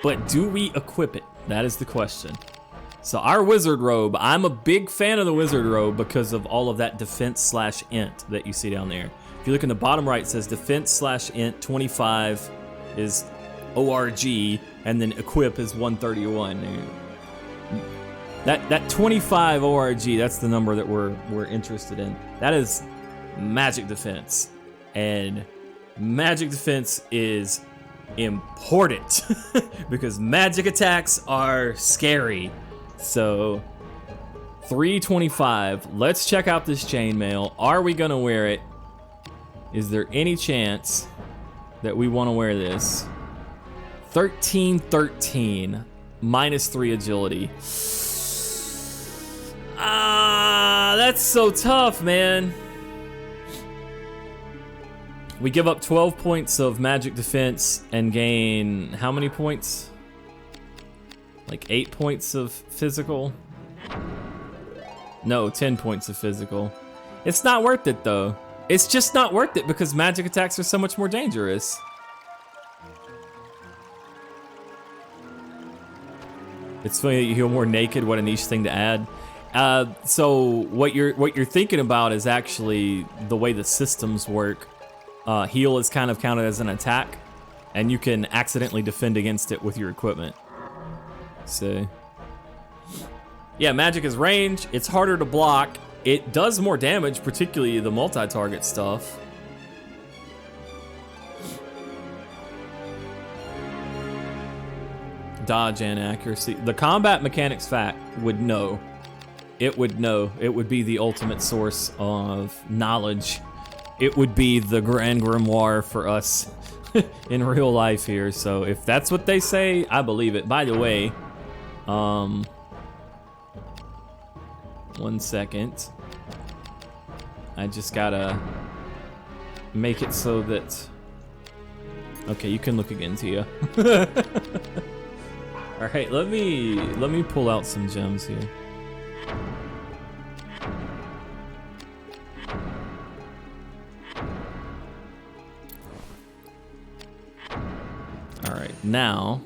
But do we equip it? That is the question. So our wizard robe, I'm a big fan of the wizard robe because of all of that defense/int that you see down there. If you look in the bottom right, it says defense/int 25 is ORG, and then equip is 131. That 25 ORG, that's the number that we're interested in. That is magic defense, and magic defense is important because magic attacks are scary. So 325. Let's check out this chainmail. Are we gonna wear it? Is there any chance that we want to wear this. 13-13, -3 agility. Ah, that's so tough, man. We give up 12 points of magic defense and gain how many points? Like 8 points of physical? No, 10 points of physical. It's not worth it though. It's just not worth it because magic attacks are so much more dangerous. It's funny that you feel more naked. What a niche thing to add. So what you're thinking about is actually the way the systems work. Heal is kind of counted as an attack, and you can accidentally defend against it with your equipment. So, yeah, magic is range. It's harder to block. It does more damage, particularly the multi-target stuff. Dodge and accuracy. The combat mechanics fact would know. It would know. It would be the ultimate source of knowledge. It would be the Grand Grimoire for us in real life here. So if that's what they say, I believe it. By the way, 1 second. I just gotta make it so that... Okay, you can look again, Tia. All right, let me pull out some gems here. All right, now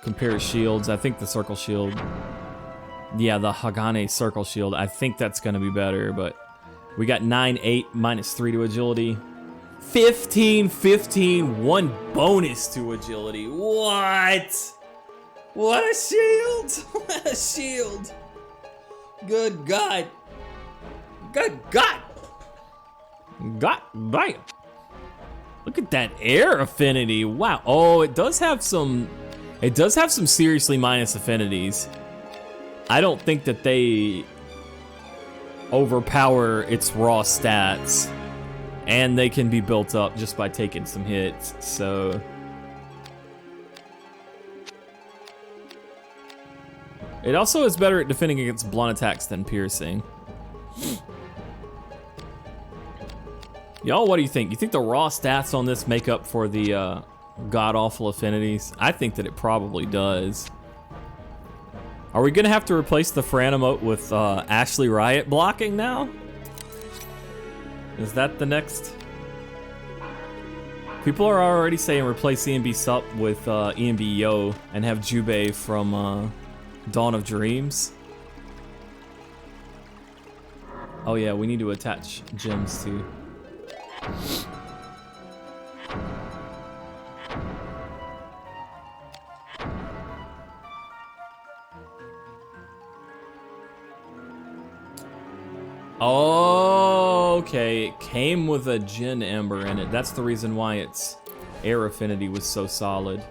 compare shields. I think the circle shield. Yeah, the Hagane circle shield. I think that's gonna be better, but we got 9-8 -3 to agility. 15-15, 1 bonus to agility. What? What a shield! What a shield! Good God! Good God! God damn! Look at that air affinity. Wow. Oh, it does have some. It does have some seriously minus affinities. I don't think that they overpower its raw stats. And they can be built up just by taking some hits, so... It also is better at defending against blunt attacks than piercing. Y'all, what do you think? You think the raw stats on this make up for the god-awful affinities? I think that it probably does. Are we gonna have to replace the Fran emote with Ashley Riot blocking now? Is that the next? People are already saying replace EMB Sup with EMB Yo and have Jubei from Dawn of Dreams. Oh yeah, we need to attach gems too. Oh, okay. It came with a Jin Ember in it. That's the reason why its air affinity was so solid.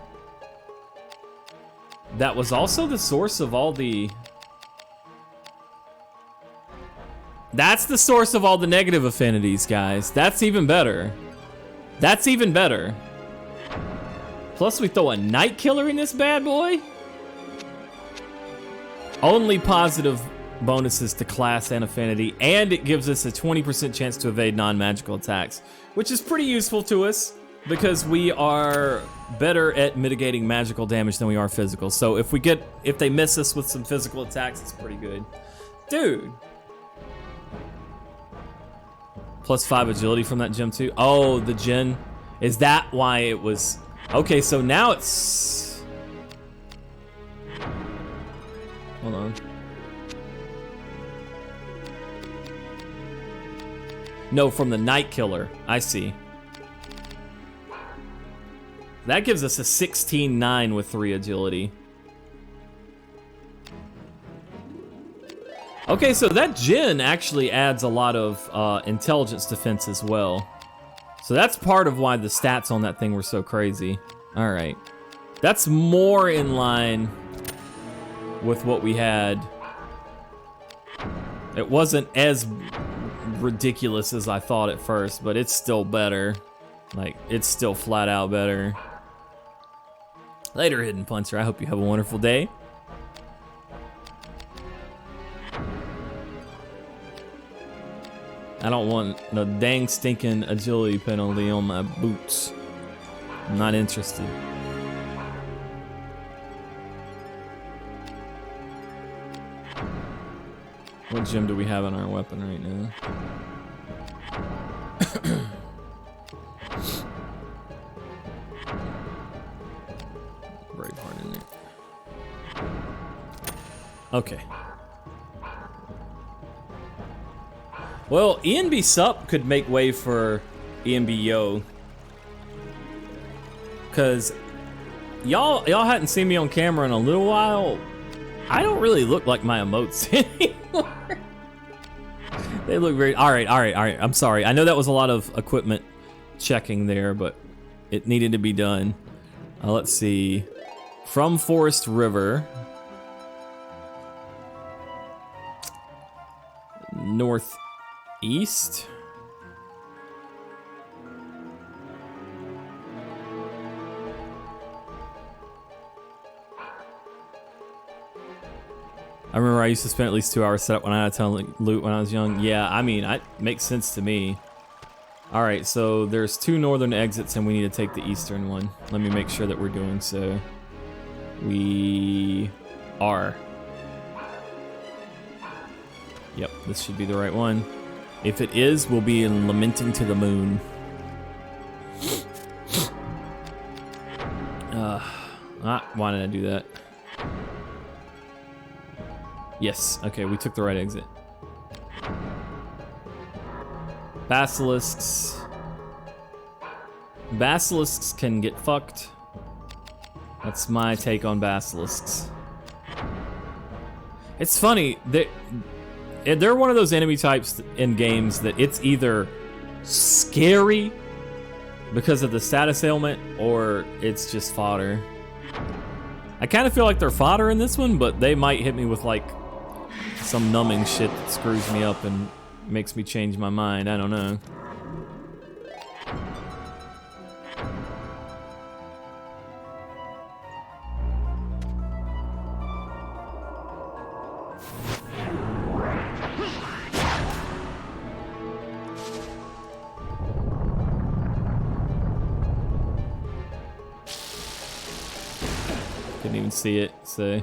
That was also the source of all the... That's the source of all the negative affinities, guys. That's even better. That's even better. Plus, we throw a Night Killer in this bad boy? Only positive bonuses to class and affinity, and it gives us a 20% chance to evade non-magical attacks, which is pretty useful to us because we are better at mitigating magical damage than we are physical. So if they miss us with some physical attacks, it's pretty good. Dude. +5 agility from that gem too. Oh, the Jin. Is that why it was... Okay, so now it's... Hold on. No, from the Night Killer. I see. That gives us a 16-9 with 3 agility. Okay, so that Jin actually adds a lot of intelligence defense as well. So that's part of why the stats on that thing were so crazy. All right. That's more in line with what we had. It wasn't as ridiculous as I thought at first, but it's still better. Like, it's still flat out better. Later, Hidden Puncher. I hope you have a wonderful day. I don't want no dang stinking agility penalty on my boots. I'm not interested. What gem do we have on our weapon right now? Braveheart in there. Okay. Well, ENB Sup could make way for ENB Yo. Cause y'all hadn't seen me on camera in a little while. I don't really look like my emotes anymore. They look very, all right. I'm sorry. I know that was a lot of equipment checking there, but it needed to be done. Let's see. From Forest River. Northeast. I remember I used to spend at least 2 hours set up when I had a ton of loot when I was young. Yeah, I mean, it makes sense to me. All right, so there's 2 northern exits and we need to take the eastern one. Let me make sure that we're doing so. We are. Yep, this should be the right one. If it is, we'll be in Lamenting to the Moon. Why did I do that? Yes, okay, we took the right exit. Basilisks. Basilisks can get fucked. That's my take on basilisks. It's funny, they're one of those enemy types in games that it's either scary because of the status ailment or it's just fodder. I kind of feel like they're fodder in this one, but they might hit me with like some numbing shit that screws me up and makes me change my mind. I don't know. Couldn't even see it, so.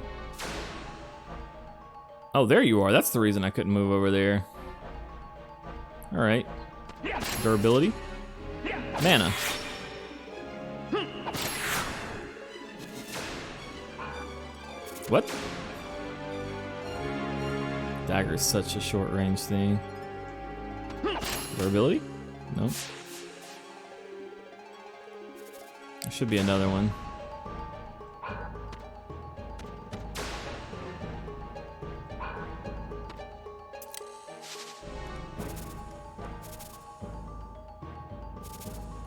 Oh, there you are. That's the reason I couldn't move over there. All right. Durability. Mana. What? Dagger is such a short range thing. Durability? Nope. There should be another one.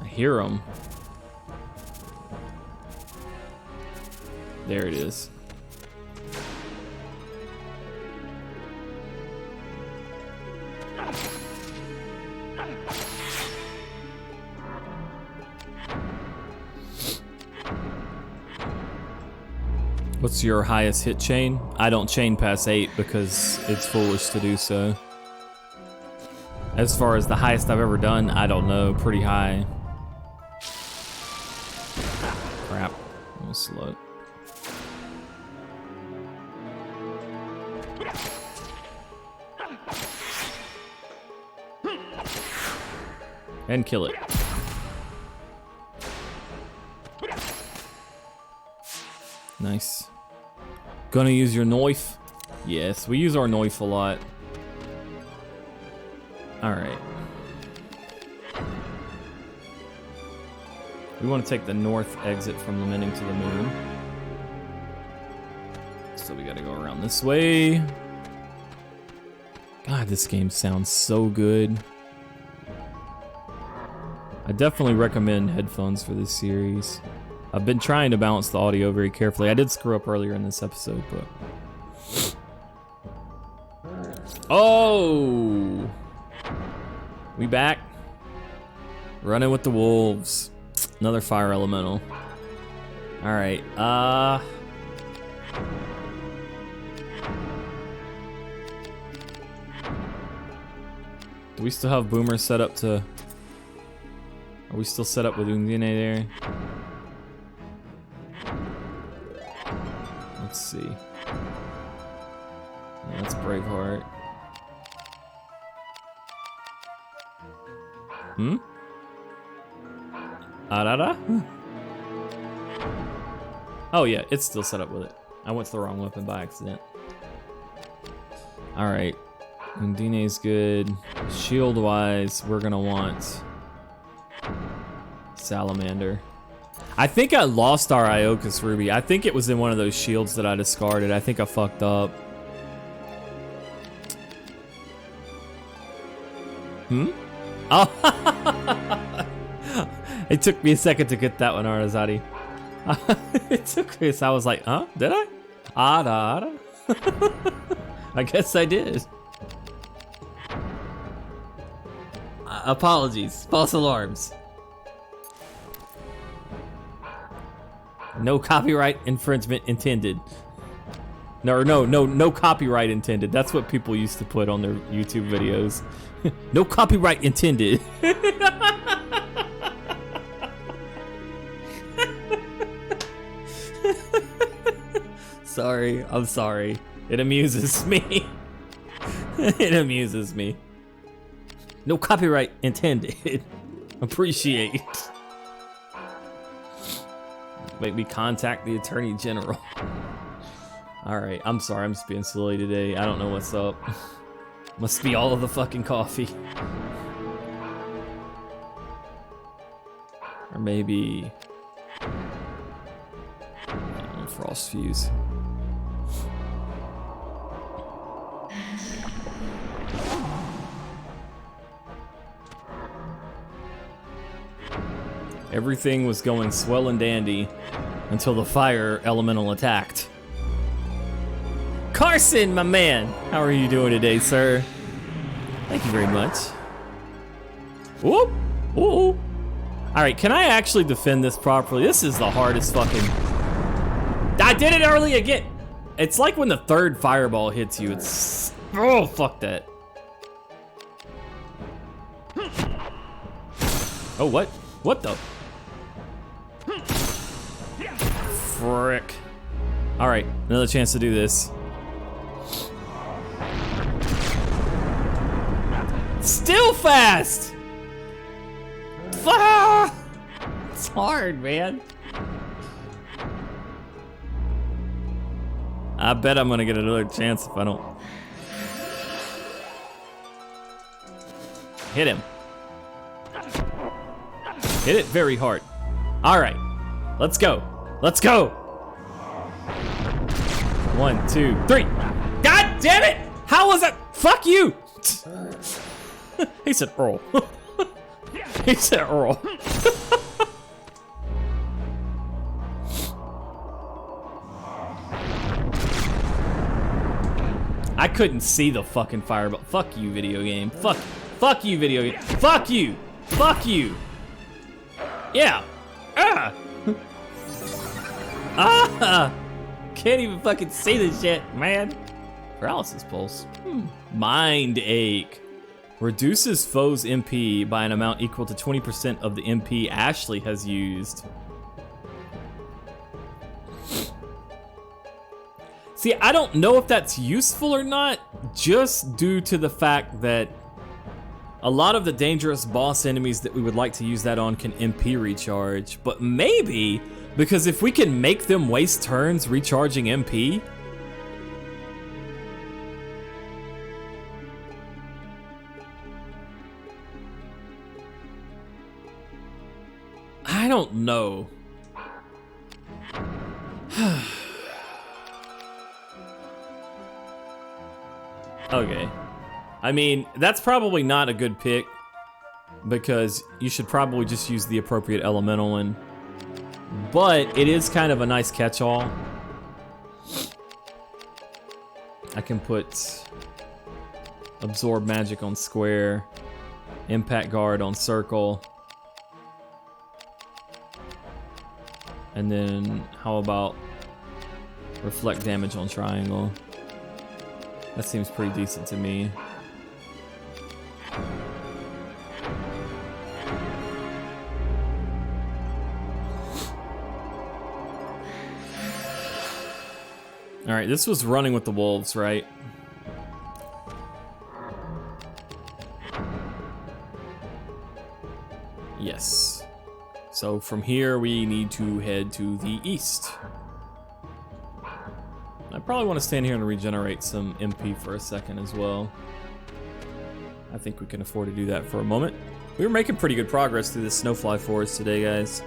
Hear 'em. There it is. What's your highest hit chain? I don't chain past 8 because it's foolish to do so. As far as the highest I've ever done, I don't know, pretty high. Crap, I'm slow. And kill it. Nice. Gonna use your knife? Yes, we use our knife a lot. Alright. We want to take the north exit from Lamenting to the Moon. So we gotta go around this way. God, this game sounds so good. I definitely recommend headphones for this series. I've been trying to balance the audio very carefully. I did screw up earlier in this episode, but... Oh! We back? Running with the wolves. Another fire elemental. Alright, do we still have Boomer set up to... Are we still set up with Undine there? Let's see. Yeah, that's Braveheart. Hmm? Arara? Oh yeah, it's still set up with it. I went to the wrong weapon by accident. Alright. Undine's good. Shield-wise, we're gonna want Salamander. I think I lost our Iokas Ruby. I think it was in one of those shields that I discarded. I think I fucked up. Hmm? Oh! It took me a second to get that one, Arazati. It took me, so I was like, huh? Did I? Ada. I guess I did. Apologies. False alarms. No copyright infringement intended. No copyright intended. That's what people used to put on their YouTube videos. No copyright intended. Sorry, I'm sorry. It amuses me. It amuses me. No copyright intended. Appreciate. Make me contact the Attorney General. Alright, I'm sorry, I'm just being silly today. I don't know what's up. Must be all of the fucking coffee. Or maybe... Frost Fuse. Everything was going swell and dandy until the fire elemental attacked. Carson, my man! How are you doing today, sir? Thank you very much. Whoop! Ooh! Alright, can I actually defend this properly? This is the hardest fucking... I did it early again! It's like when the third fireball hits you, it's... Oh, fuck that. Oh, what? What the? Frick. Alright, another chance to do this. Still fast! It's hard, man. I bet I'm gonna get another chance if I don't. Hit him. Hit it very hard. Alright, let's go. Let's go! 1, 2, 3. God damn it! How was it? Fuck you! He said Earl. He said Earl. I couldn't see the fucking fireball. Fuck you, video game. Fuck you, video game. Fuck you. Fuck you. Yeah. Ah. Ah. Can't even fucking see this shit, man. Paralysis pulse. Mind ache. Reduces foes' MP by an amount equal to 20% of the MP Ashley has used. See, I don't know if that's useful or not, just due to the fact that a lot of the dangerous boss enemies that we would like to use that on can MP recharge, but maybe because if we can make them waste turns recharging MP, I don't know. Okay. I mean, that's probably not a good pick because you should probably just use the appropriate elemental one. But it is kind of a nice catch-all. I can put Absorb Magic on Square, Impact Guard on Circle, And then how about reflect damage on triangle? That seems pretty decent to me. All right, this was running with the wolves, right? Yes. So from here, we need to head to the east. I probably want to stand here and regenerate some MP for a second as well. I think we can afford to do that for a moment. We were making pretty good progress through this snowfly forest today, guys.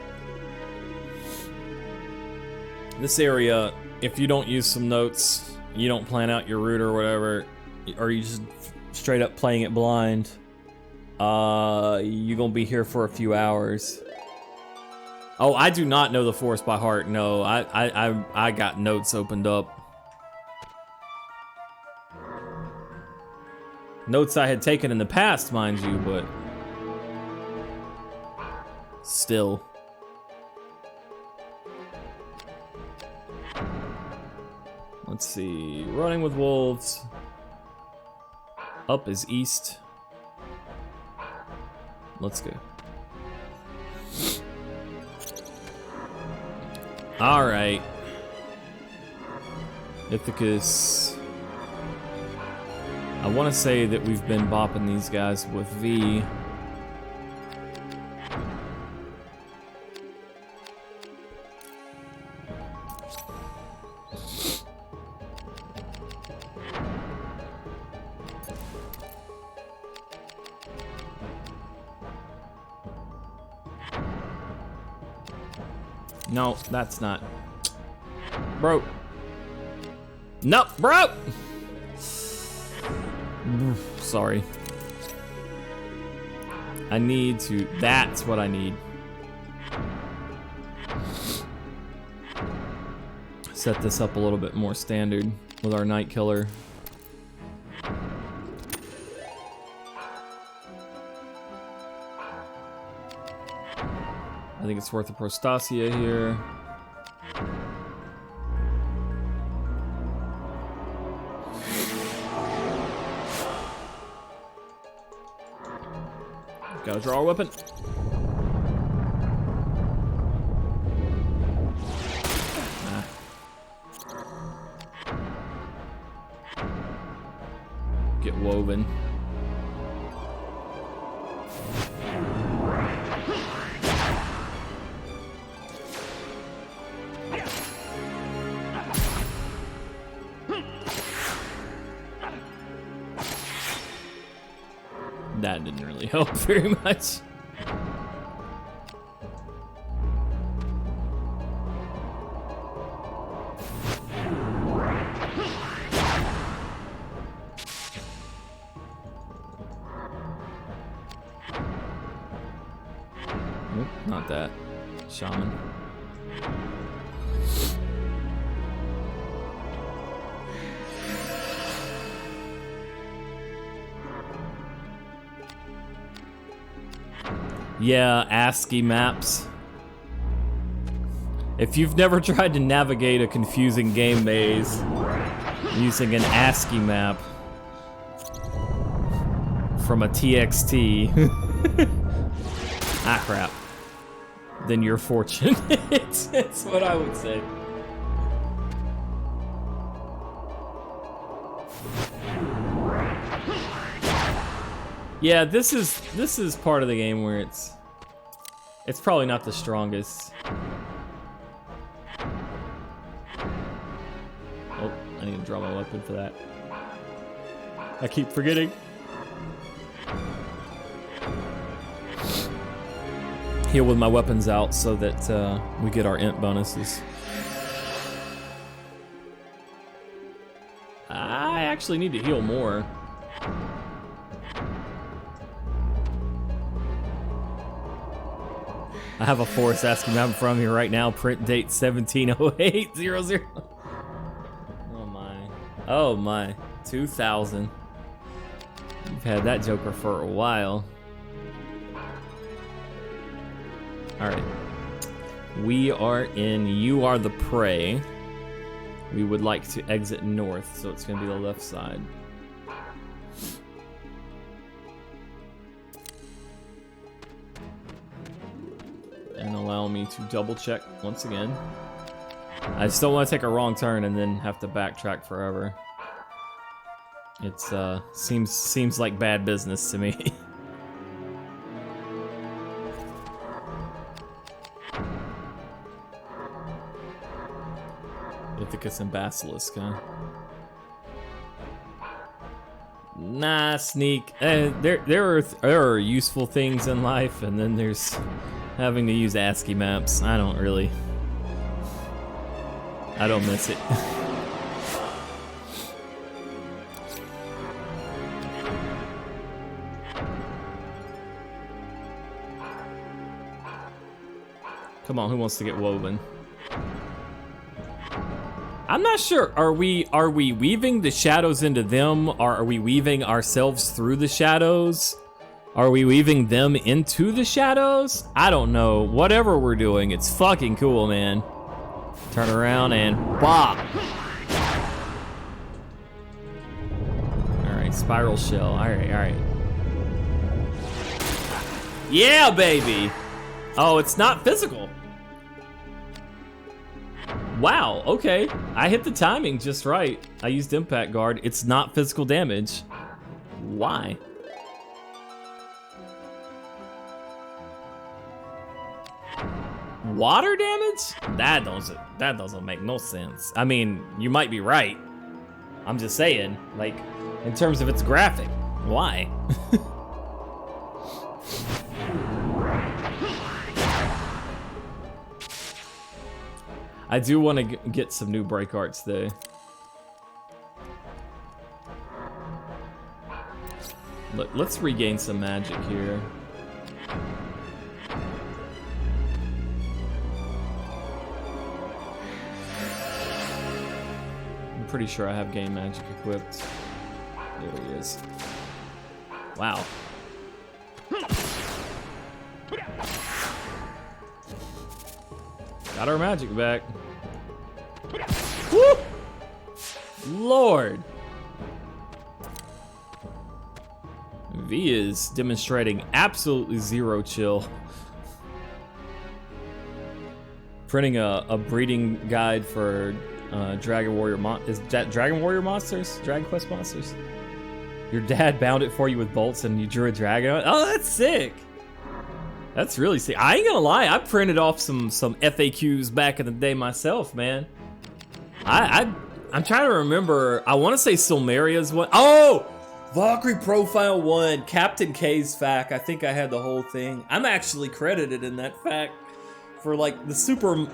This area, if you don't use some notes, you don't plan out your route or whatever, or you just straight up playing it blind, you're gonna be here for a few hours. Oh, I do not know the forest by heart. No, I got notes opened up. Notes I had taken in the past, mind you, but still. Let's see, running with wolves. Up is east. Let's go. All right. Ithacus. I want to say that we've been bopping these guys with V. No, that's not. Bro. No, bro! Sorry. I need to, that's what I need. Set this up a little bit more standard with our Night Killer. I think it's worth a Prostasia here. Gotta draw a weapon. Ah. Get woven. That didn't really help very much. Nope, not that. Shaman. Yeah, ASCII maps. If you've never tried to navigate a confusing game maze using an ASCII map from a TXT, ah crap, then you're fortunate. That's what I would say. Yeah, this is part of the game where it's probably not the strongest. Oh, I need to draw my weapon for that. I keep forgetting. Heal with my weapons out so that we get our int bonuses. I actually need to heal more. I have a forest asking map from here right now. Print date 170800. Oh my. Oh my. 2000. You've had that Joker for a while. Alright. We are in You Are the Prey. We would like to exit north, so it's gonna be the left side. And allow me to double check once again. I just don't want to take a wrong turn and then have to backtrack forever. It's seems like bad business to me. Ithacus and Basilisk, huh? Nah, sneak. There are useful things in life, and then there's having to use ASCII maps. I don't miss it. Come on, who wants to get woven? I'm not sure. Are we weaving the shadows into them, or are we weaving ourselves through the shadows? Are we weaving them into the shadows? I don't know. Whatever we're doing, it's fucking cool, man. Turn around and bop. All right, spiral shell. All right. Yeah, baby. Oh, it's not physical. Wow, okay. I hit the timing just right. I used impact guard. It's not physical damage. Why? Water damage? That doesn't make no sense. I mean, you might be right. I'm just saying, like, in terms of its graphic, why? I do want to get some new break arts though. Let's regain some magic here. I'm pretty sure I have game magic equipped. There he is. Wow. Got our magic back. Woo! Lord. V is demonstrating absolutely zero chill. Printing a breeding guide for Dragon Warrior is that Dragon Warrior monsters? Dragon Quest monsters? Your dad bound it for you with bolts and you drew a dragon? Oh, that's sick. That's really sick. I ain't gonna lie, I printed off some FAQs back in the day myself, man. I'm trying to remember. I want to say Silmaria's one. Oh! Valkyrie Profile 1, Captain K's FAQ. I think I had the whole thing. I'm actually credited in that FAQ for like the super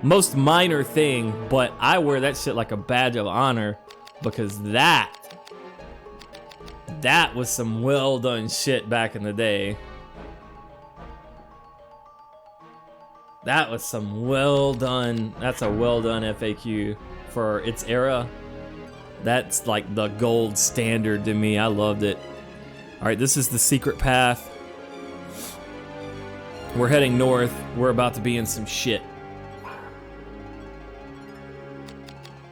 most minor thing, but I wear that shit like a badge of honor because that was some well done shit back in the day. That was some well done, that's a well done FAQ for its era. That's like the gold standard to me. I loved it. All right, this is the secret path. We're heading north. We're about to be in some shit.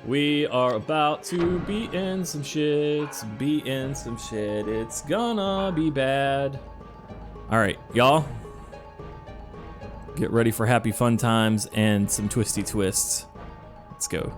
We are about to be in some shit. It's gonna be bad. All right, y'all. Get ready for happy fun times and some twisty twists. Let's go.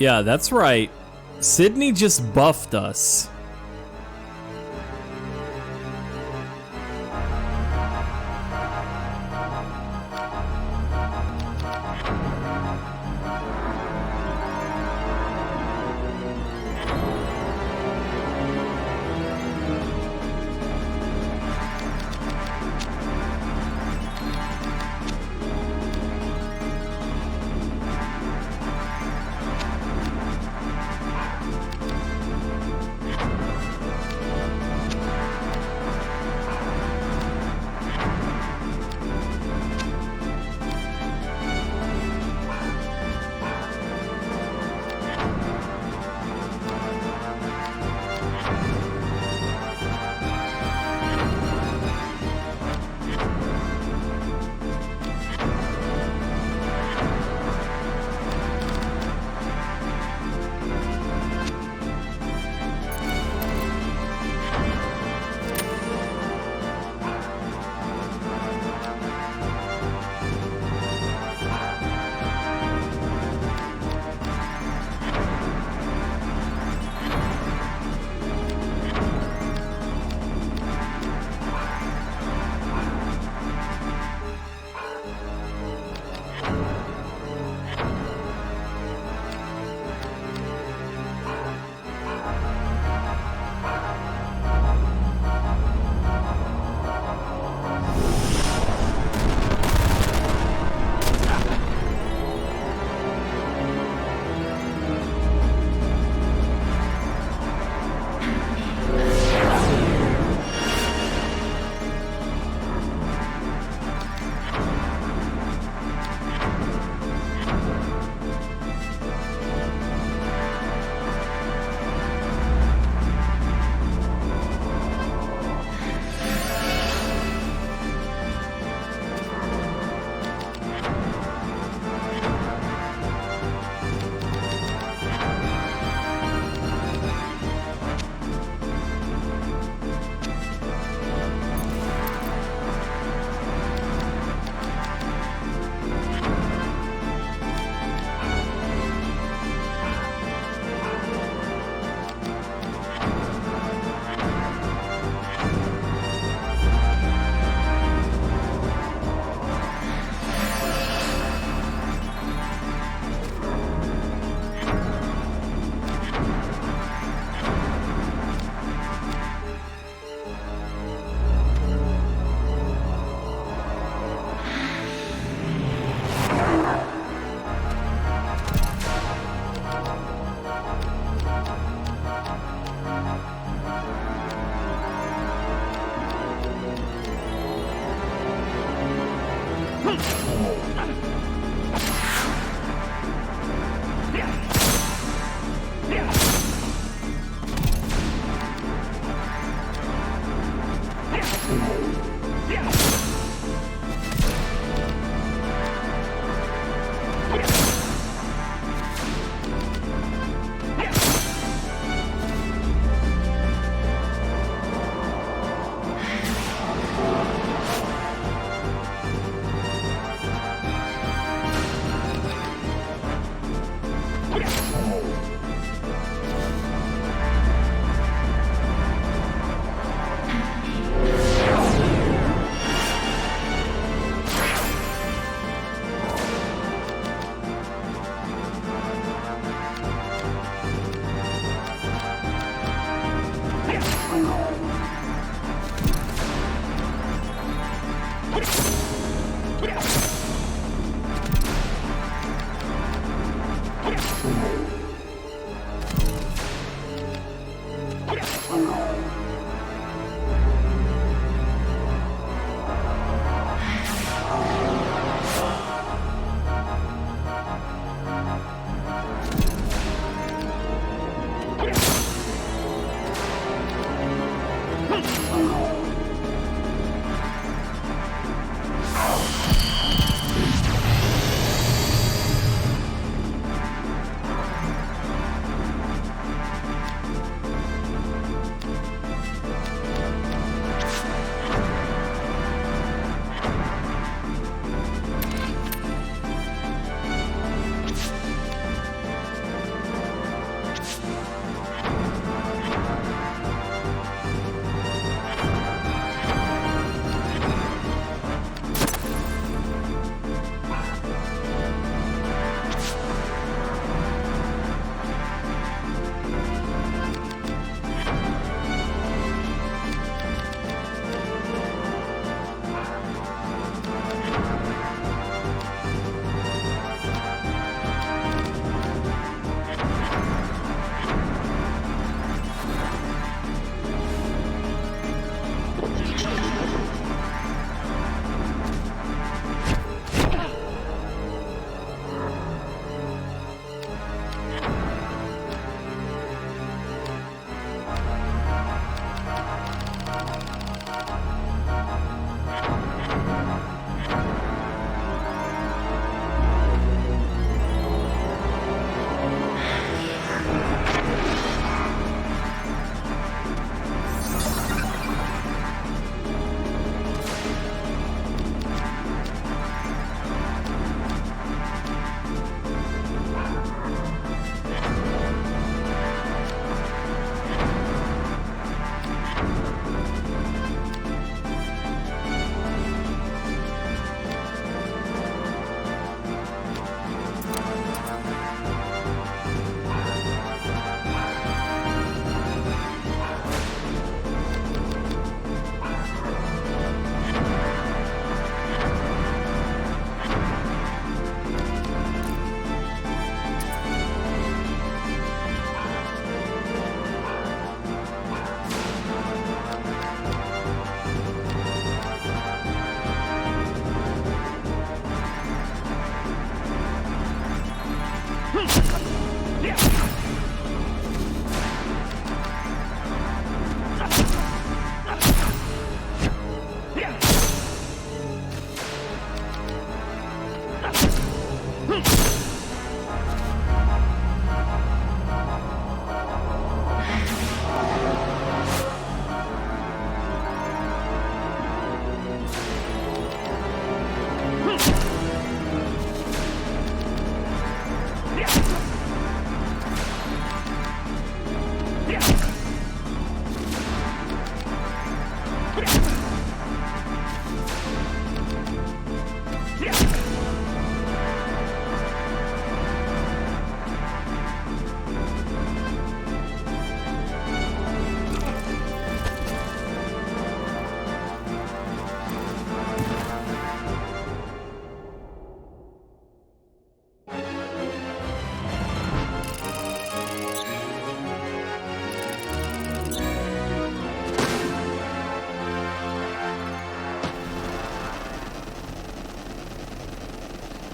Yeah, that's right. Sydney just buffed us.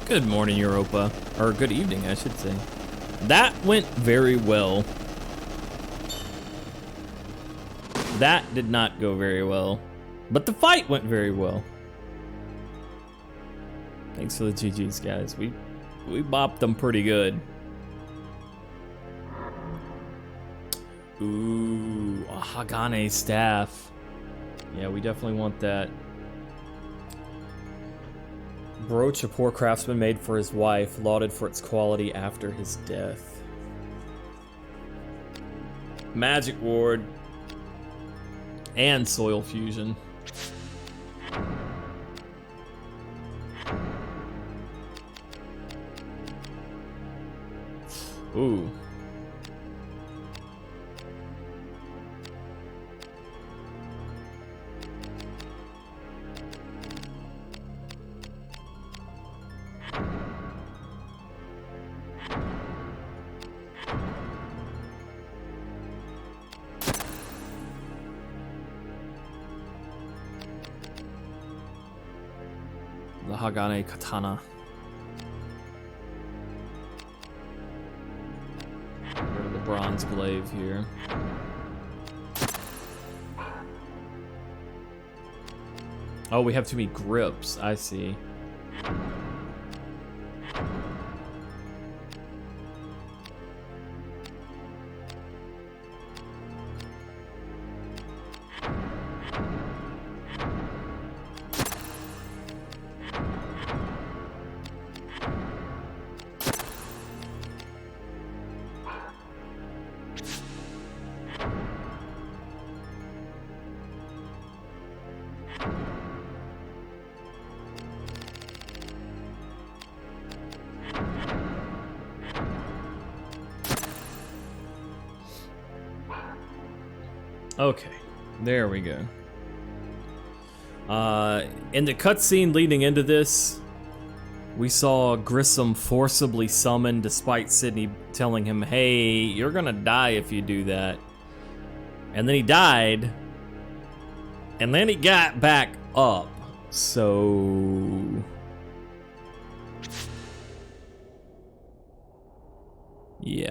Good morning, Europa. Or good evening, I should say. That went very well. That did not go very well. But the fight went very well. Thanks for the GGs, guys. We bopped them pretty good. Ooh, a Hagane staff. Yeah, we definitely want that. Brooch a poor craftsman made for his wife, lauded for its quality after his death. Magic ward. And soil fusion. Ooh. The Hagane Katana. Rid of the bronze glaive here. Oh, we have too many grips. I see. Okay, there we go. In the cutscene leading into this, we saw Grissom forcibly summoned despite Sydney telling him, hey, you're gonna die if you do that. And then he died, and then he got back up, so... yeah.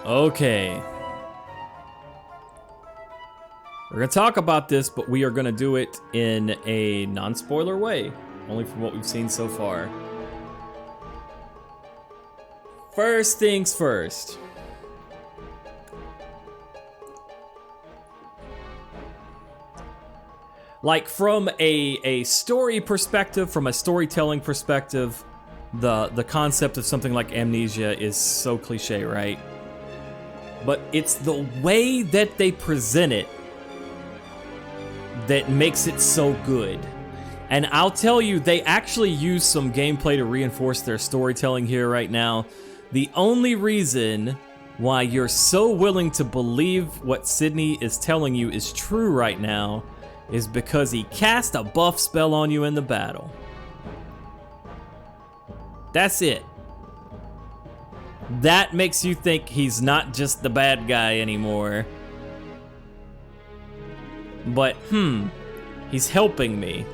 Okay. We're gonna talk about this, but we are gonna do it in a non-spoiler way, only from what we've seen so far. First things first. Like from a story perspective, from a storytelling perspective, the concept of something like amnesia is so cliche, right? But it's the way that they present it that makes it so good. And I'll tell you, they actually use some gameplay to reinforce their storytelling here right now. The only reason why you're so willing to believe what Sydney is telling you is true right now is because he cast a buff spell on you in the battle. That's it. That makes you think he's not just the bad guy anymore. But, he's helping me.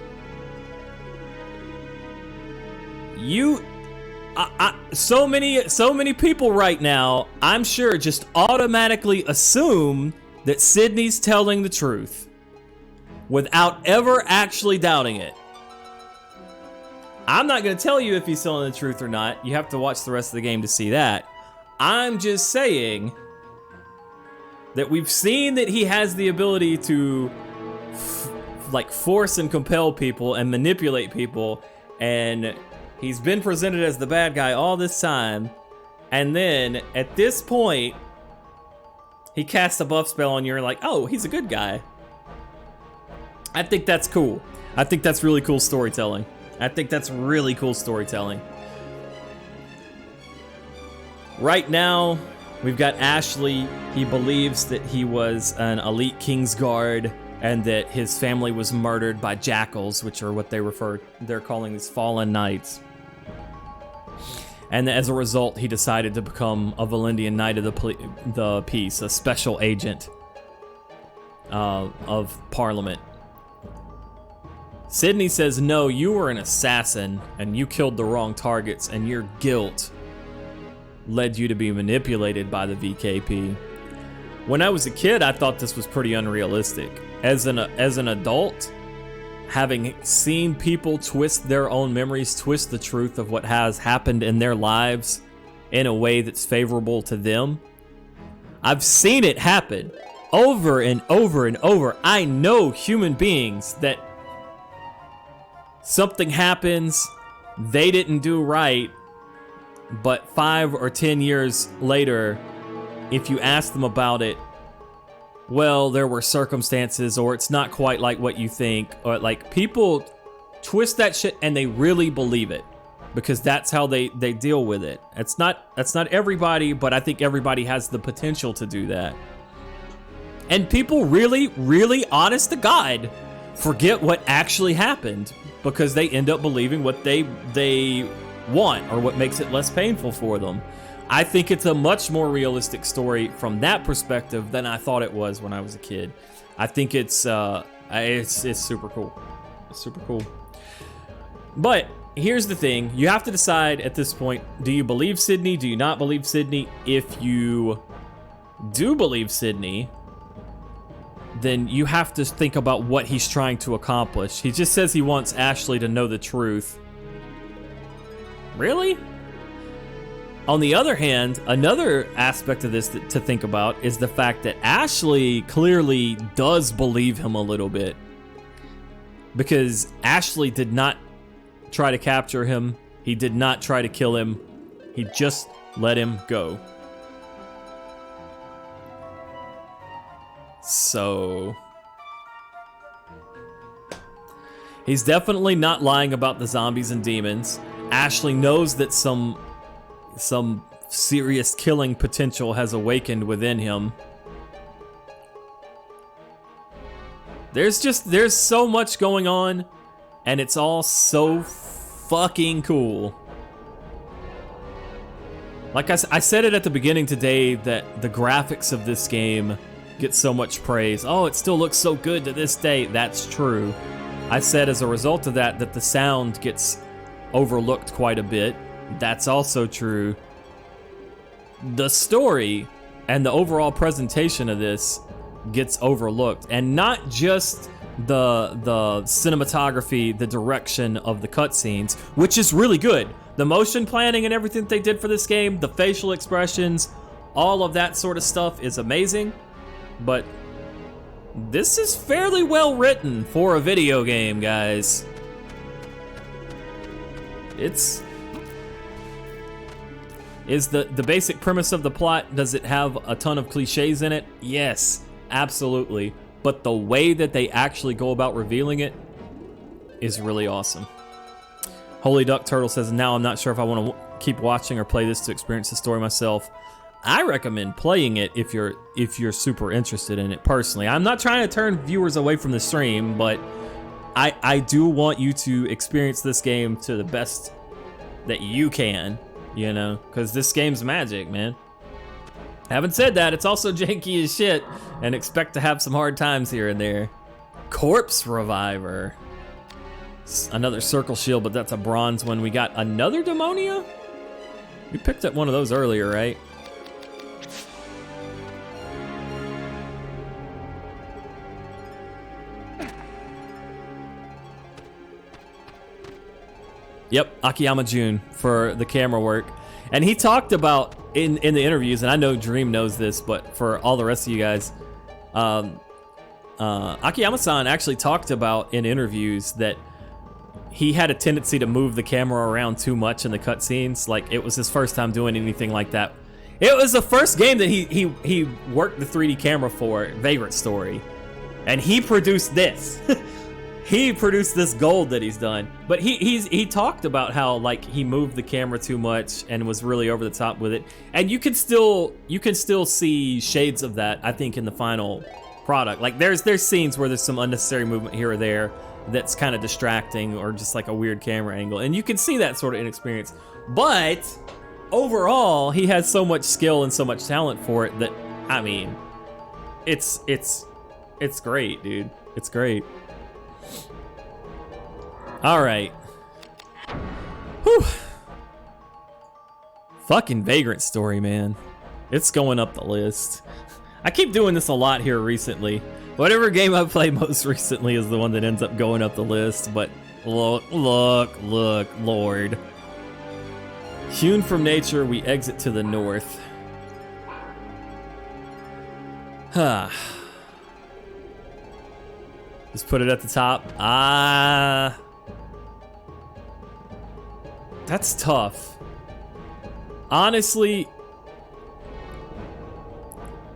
So many people right now, I'm sure, just automatically assume that Sydney's telling the truth without ever actually doubting it. I'm not going to tell you if he's telling the truth or not. You have to watch the rest of the game to see that. I'm just saying that we've seen that he has the ability to like force and compel people and manipulate people, and he's been presented as the bad guy all this time, and then at this point he casts a buff spell on you and you're like, oh, he's a good guy. I think that's cool. I think that's really cool storytelling. Right now, we've got Ashley. He believes that he was an elite Kingsguard and that his family was murdered by jackals, which are what they're calling these fallen knights. And as a result, he decided to become a Valindian Knight of the Peace, a special agent of Parliament. Sydney says, no, you were an assassin and you killed the wrong targets, and your guilt led you to be manipulated by the VKP. When I was a kid, I thought this was pretty unrealistic. As an adult, having seen people twist their own memories, twist the truth of what has happened in their lives in a way that's favorable to them, I've seen it happen over and over and over. I know human beings that something happens, they didn't do right, but 5 or 10 years later, if you ask them about it, well, there were circumstances, or it's not quite like what you think, or like people twist that shit and they really believe it because that's how they deal with it. That's not everybody, but I think everybody has the potential to do that. And people really, really, honest to God, forget what actually happened because they end up believing what they want or what makes it less painful for them. I think it's a much more realistic story from that perspective than I thought it was when I was a kid. I think it's super cool. It's super cool. But here's the thing. You have to decide at this point, do you believe Sydney? Do you not believe Sydney? If you do believe Sydney, then you have to think about what he's trying to accomplish. He just says he wants Ashley to know the truth. Really? On the other hand, another aspect of this to think about is the fact that Ashley clearly does believe him a little bit. Because Ashley did not try to capture him. He did not try to kill him. He just let him go. So he's definitely not lying about the zombies and demons. Ashley knows that some serious killing potential has awakened within him. There's so much going on, and it's all so fucking cool. Like I said it at the beginning today, that the graphics of this game get so much praise. Oh, it still looks so good to this day. That's true. I said as a result of that the sound gets overlooked quite a bit. That's also true. The story and the overall presentation of this gets overlooked. And not just the cinematography, the direction of the cutscenes, which is really good. The motion planning and everything they did for this game, the facial expressions, all of that sort of stuff is amazing. But this is fairly well written for a video game, guys. Is the basic premise of the plot, does it have a ton of cliches in it? Yes, absolutely. But the way that they actually go about revealing it is really awesome. Holy Duck Turtle says, now I'm not sure if I want to keep watching or play this to experience the story myself. I recommend playing it if you're super interested in it personally. I'm not trying to turn viewers away from the stream, but I do want you to experience this game to the best that you can, you know, because this game's magic, man. Having said that, it's also janky as shit, and expect to have some hard times here and there. Corpse Reviver. Another circle shield, but that's a bronze one. We got another Demonia? We picked up one of those earlier, right? Yep, Akiyama Jun for the camera work. And he talked about in the interviews, and I know Dream knows this, but for all the rest of you guys, Akiyama-san actually talked about in interviews that he had a tendency to move the camera around too much in the cutscenes. Like, it was his first time doing anything like that. It was the first game that he worked the 3D camera for, Vagrant Story, and he produced this. He produced this gold that he's done. But he talked about how, like, he moved the camera too much and was really over the top with it. And you can still see shades of that, I think, in the final product. Like, there's scenes where there's some unnecessary movement here or there that's kind of distracting, or just like a weird camera angle, and you can see that sort of inexperience. But overall, he has so much skill and so much talent for it that, I mean, it's great, dude. It's great. All right. Whew. Fucking Vagrant Story, man. It's going up the list. I keep doing this a lot here recently. Whatever game I've played most recently is the one that ends up going up the list, but look, Lord. Hewn from nature, we exit to the north. Just put it at the top. That's tough. Honestly,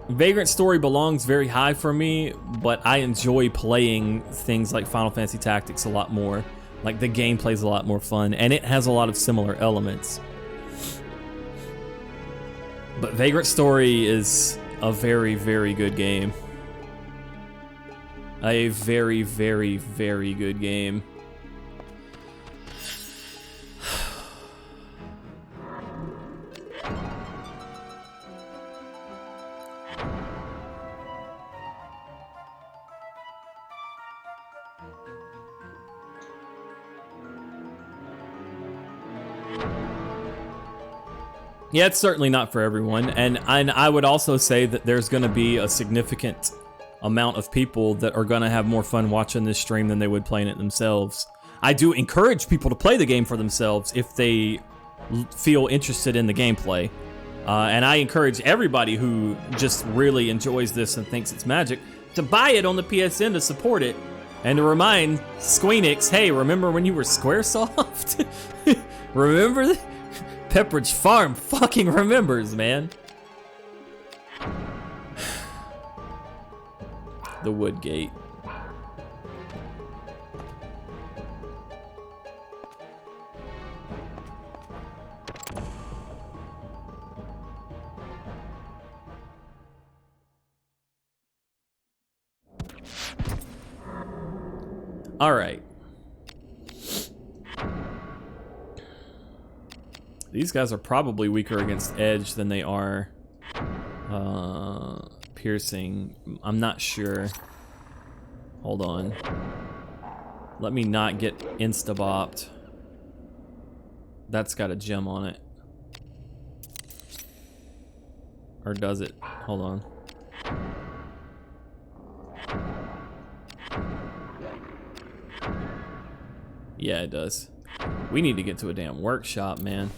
Vagrant Story belongs very high for me, but I enjoy playing things like Final Fantasy Tactics a lot more. Like, the gameplay's a lot more fun, and it has a lot of similar elements. But Vagrant Story is a very, very good game. A very, very, very good game. Yeah, it's certainly not for everyone, and I would also say that there's going to be a significant amount of people that are going to have more fun watching this stream than they would playing it themselves. I do encourage people to play the game for themselves if they feel interested in the gameplay, and I encourage everybody who just really enjoys this and thinks it's magic to buy it on the PSN to support it, and to remind Squeenix, hey, remember when you were Squaresoft? Remember? Pepperidge Farm fucking remembers, man. The Woodgate. All right. These guys are probably weaker against edge than they are piercing. I'm not sure. Hold on. Let me not get insta-bopped. That's got a gem on it. Or does it? Hold on. Yeah, it does. We need to get to a damn workshop, man.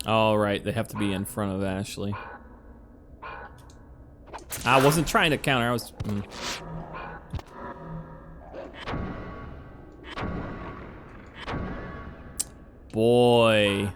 All right, they have to be in front of Ashley. I wasn't trying to counter, I was... Boy.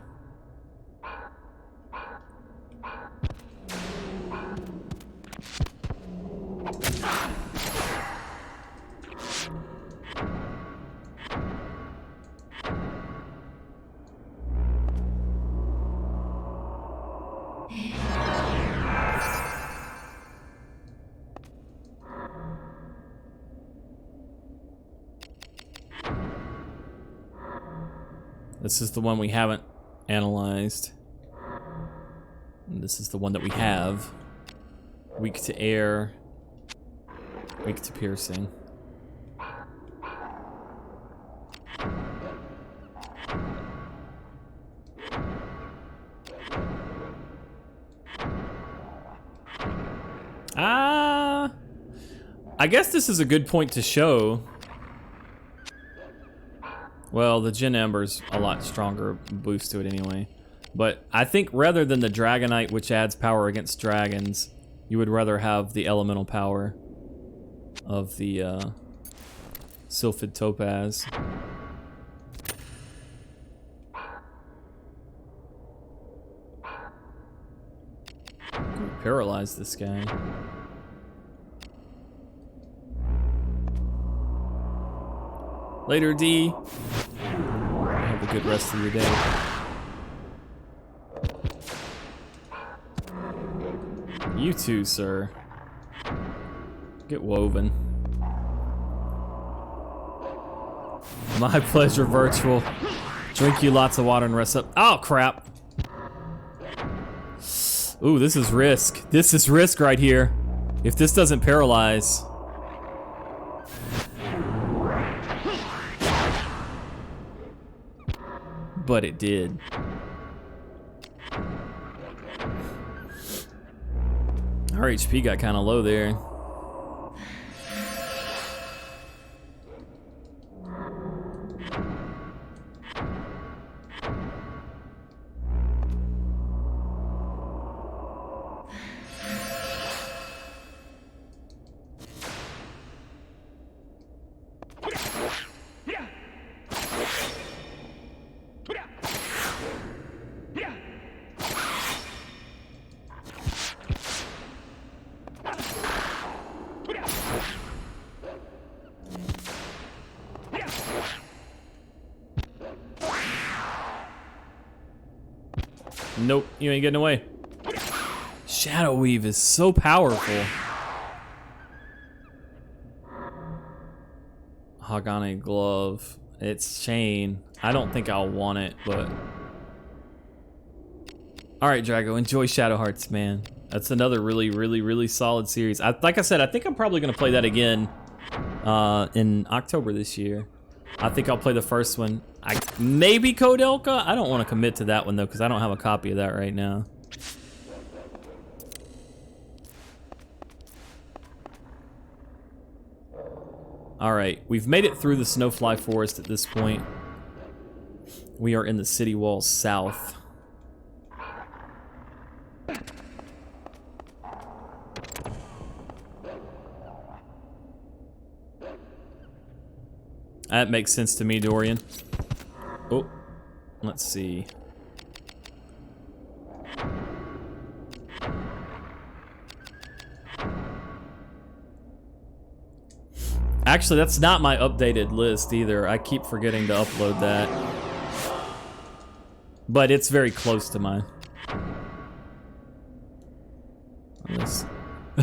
This is the one we haven't analyzed. And this is the one that we have. Weak to air. Weak to piercing. I guess this is a good point to show. Well, the Gin Ember's a lot stronger boost to it anyway. But I think rather than the Dragonite, which adds power against dragons, you would rather have the elemental power of the Sylphid Topaz. Paralyze this guy. Later, D. Have a good rest of your day. You too, sir. Get woven. My pleasure, virtual. Drink you lots of water and rest up. Oh, crap. Ooh, this is risk. This is risk right here. If this doesn't paralyze. But it did. Our HP got kind of low there. Nope, you ain't getting away. Shadow Weave is so powerful. Hagane Glove. It's Chain. I don't think I'll want it, but... Alright, Drago, enjoy Shadow Hearts, man. That's another really solid series. Like I said, I think I'm probably going to play that again in October this year. I think I'll play the first one. Maybe Kodelka? I don't want to commit to that one, though, because I don't have a copy of that right now. Alright, we've made it through the Snowfly Forest at this point. We are in the city walls south. That makes sense to me, Dorian. Oh, let's see. Actually, that's not my updated list either. I keep forgetting to upload that. But it's very close to mine. Yes.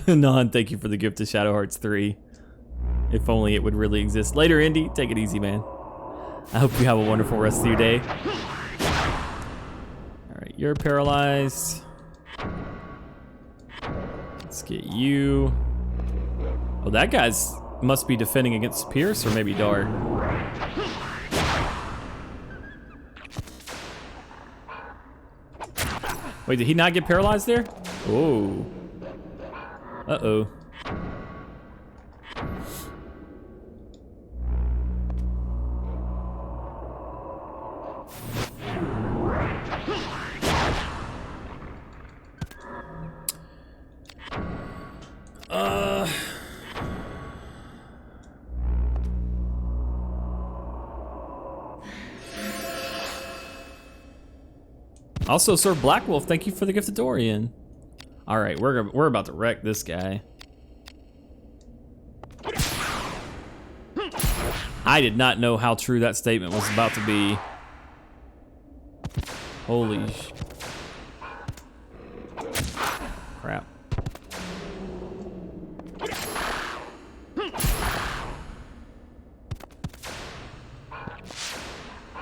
Non, thank you for the gift to Shadow Hearts 3. If only it would really exist. Later, Indy. Take it easy, man. I hope you have a wonderful rest of your day. Alright, you're paralyzed. Let's get you. Oh, that guy's must be defending against Pierce or maybe Dart. Wait, did he not get paralyzed there? Oh. Uh-oh. Also, Sir Black Wolf, thank you for the gift of Dorian. All right, we're about to wreck this guy. I did not know how true that statement was about to be. Holy crap.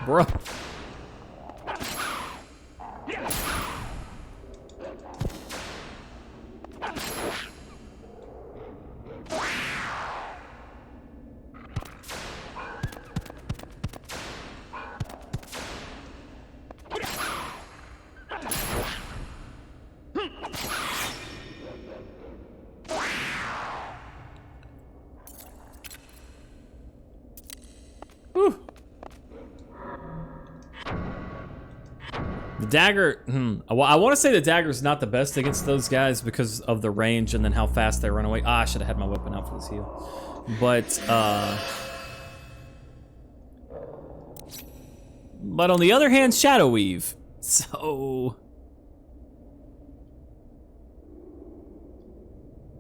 Bro. Dagger, I want to say the dagger's not the best against those guys because of the range and then how fast they run away. Ah, I should have had my weapon out for this heal. But on the other hand, Shadow Weave. So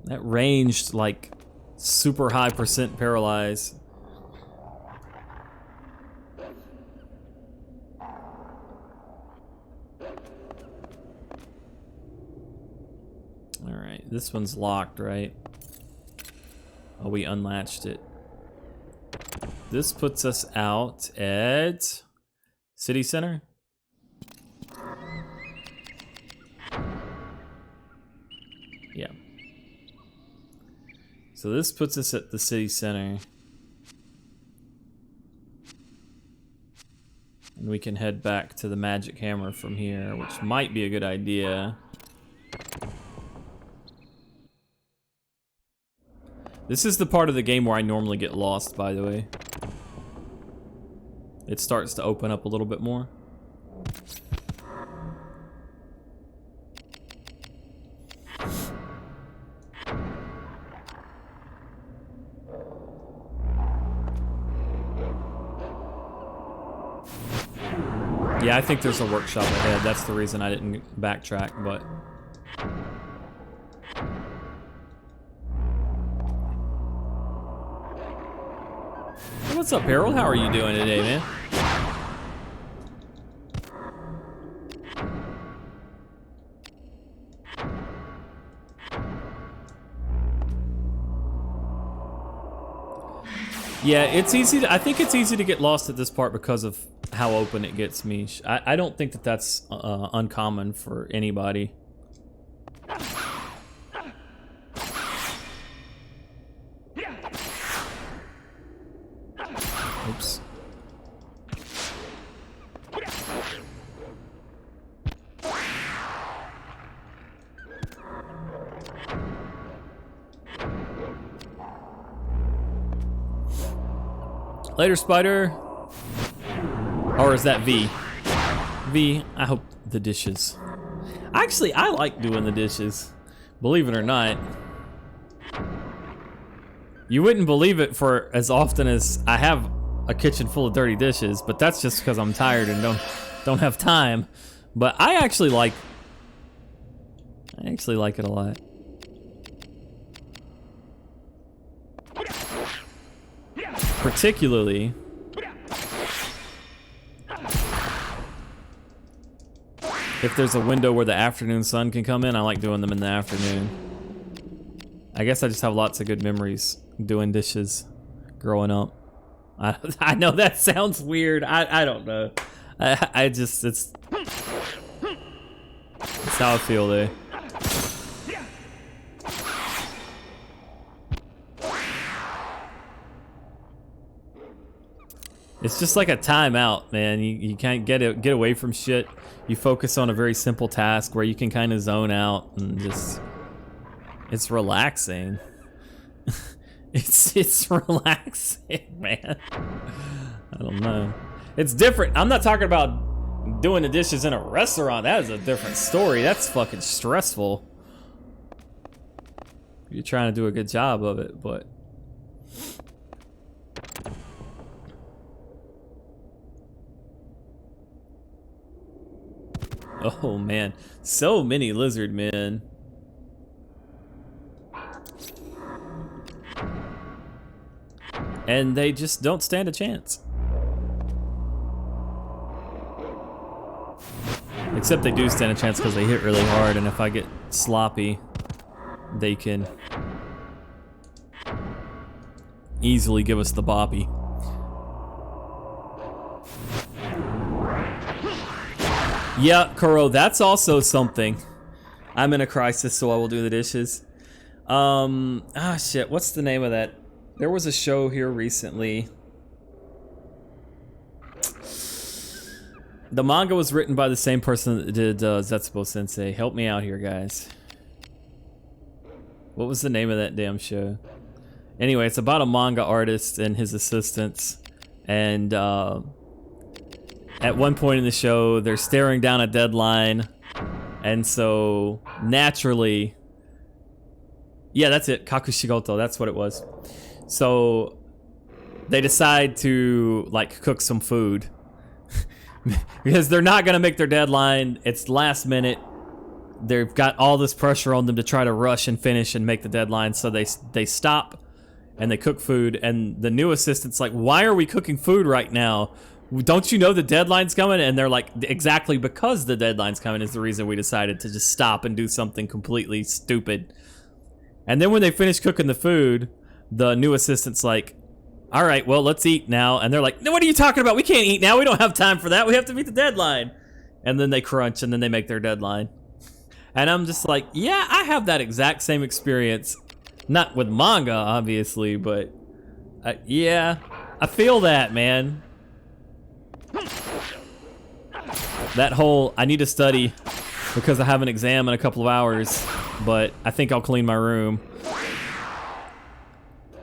that ranged like super high % paralyze. Alright, this one's locked, right? Oh, we unlatched it. This puts us out at City Center. Yeah. So this puts us at the City Center. And we can head back to the Magic Hammer from here, which might be a good idea. This is the part of the game where I normally get lost, by the way. It starts to open up a little bit more. Yeah, I think there's a workshop ahead. That's the reason I didn't backtrack, but... What's up, Harold? How are you doing today, man? Yeah, it's easy. I think it's easy to get lost at this part because of how open it gets me. I don't think that that's uncommon for anybody. Oops. Later, Spider. Or is that V? V, I hope the dishes. Actually, I like doing the dishes. Believe it or not. You wouldn't believe it for as often as I have a kitchen full of dirty dishes, but that's just because I'm tired and don't have time. But I actually like it a lot. Particularly if there's a window where the afternoon sun can come in. I like doing them in the afternoon. I guess I just have lots of good memories doing dishes growing up. I know that sounds weird. I don't know. I just, it's how I feel there. It's just like a timeout, man. You can't get away from shit. You focus on a very simple task where you can kind of zone out and just, it's relaxing. It's relaxing, man. I don't know. It's different. I'm not talking about doing the dishes in a restaurant. That is a different story. That's fucking stressful. You're trying to do a good job of it, but oh man, so many lizard men. And they just don't stand a chance. Except they do stand a chance because they hit really hard, and if I get sloppy, they can easily give us the boppy. Yeah, Kuro, that's also something. I'm in a crisis, so I will do the dishes. Shit, what's the name of that? There was a show here recently. The manga was written by the same person that did Zetsubo Sensei. Help me out here, guys. What was the name of that damn show? Anyway, it's about a manga artist and his assistants. And at one point in the show, they're staring down a deadline. And so, naturally... Yeah, that's it. Kakushigoto, that's what it was. So, they decide to, like, cook some food. Because they're not gonna make their deadline. It's last minute. They've got all this pressure on them to try to rush and finish and make the deadline. So they stop and they cook food. And the new assistant's like, why are we cooking food right now? Don't you know the deadline's coming? And they're like, exactly because the deadline's coming is the reason we decided to just stop and do something completely stupid. And then when they finish cooking the food, the new assistant's like, all right, well, let's eat now. And they're like, no, what are you talking about? We can't eat now. We don't have time for that. We have to meet the deadline. And then they crunch and then they make their deadline. And I'm just like, yeah, I have that exact same experience. Not with manga, obviously, but yeah, I feel that, man. That whole, I need to study because I have an exam in a couple of hours, but I think I'll clean my room.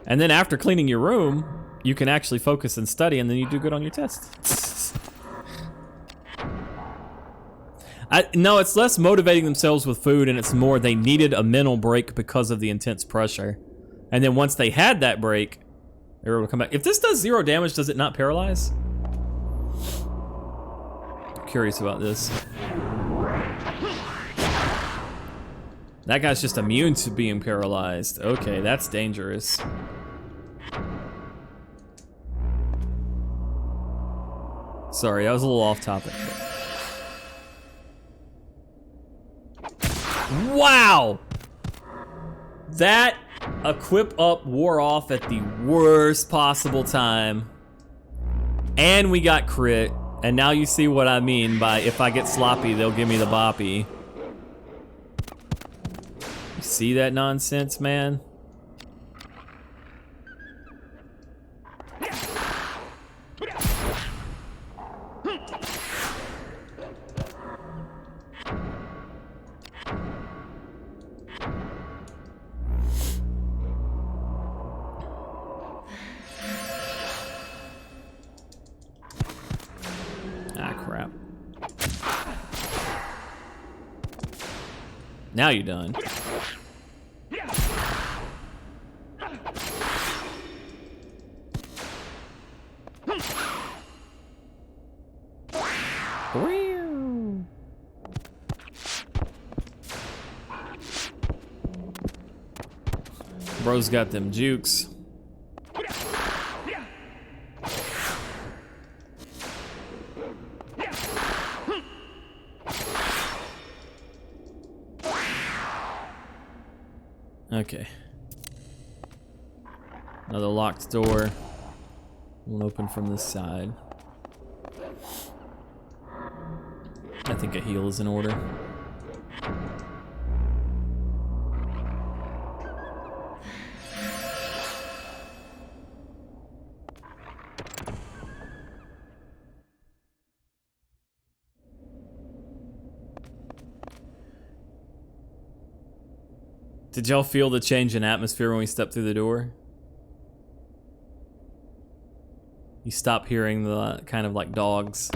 And then after cleaning your room, you can actually focus and study, and then you do good on your test. No, it's less motivating themselves with food, and it's more they needed a mental break because of the intense pressure. And then once they had that break, they were able to come back. If this does 0 damage, does it not paralyze? I'm curious about this. That guy's just immune to being paralyzed. Okay, that's dangerous. Sorry, I was a little off topic. Wow! That equip up wore off at the worst possible time. And we got crit. And now you see what I mean by if I get sloppy, they'll give me the boppy. You see that nonsense, man? Now you're done. Bro's got them jukes. Okay. Another locked door. Won't open from this side. I think a heal is in order. Did y'all feel the change in atmosphere when we stepped through the door? You stop hearing the kind of like dogs.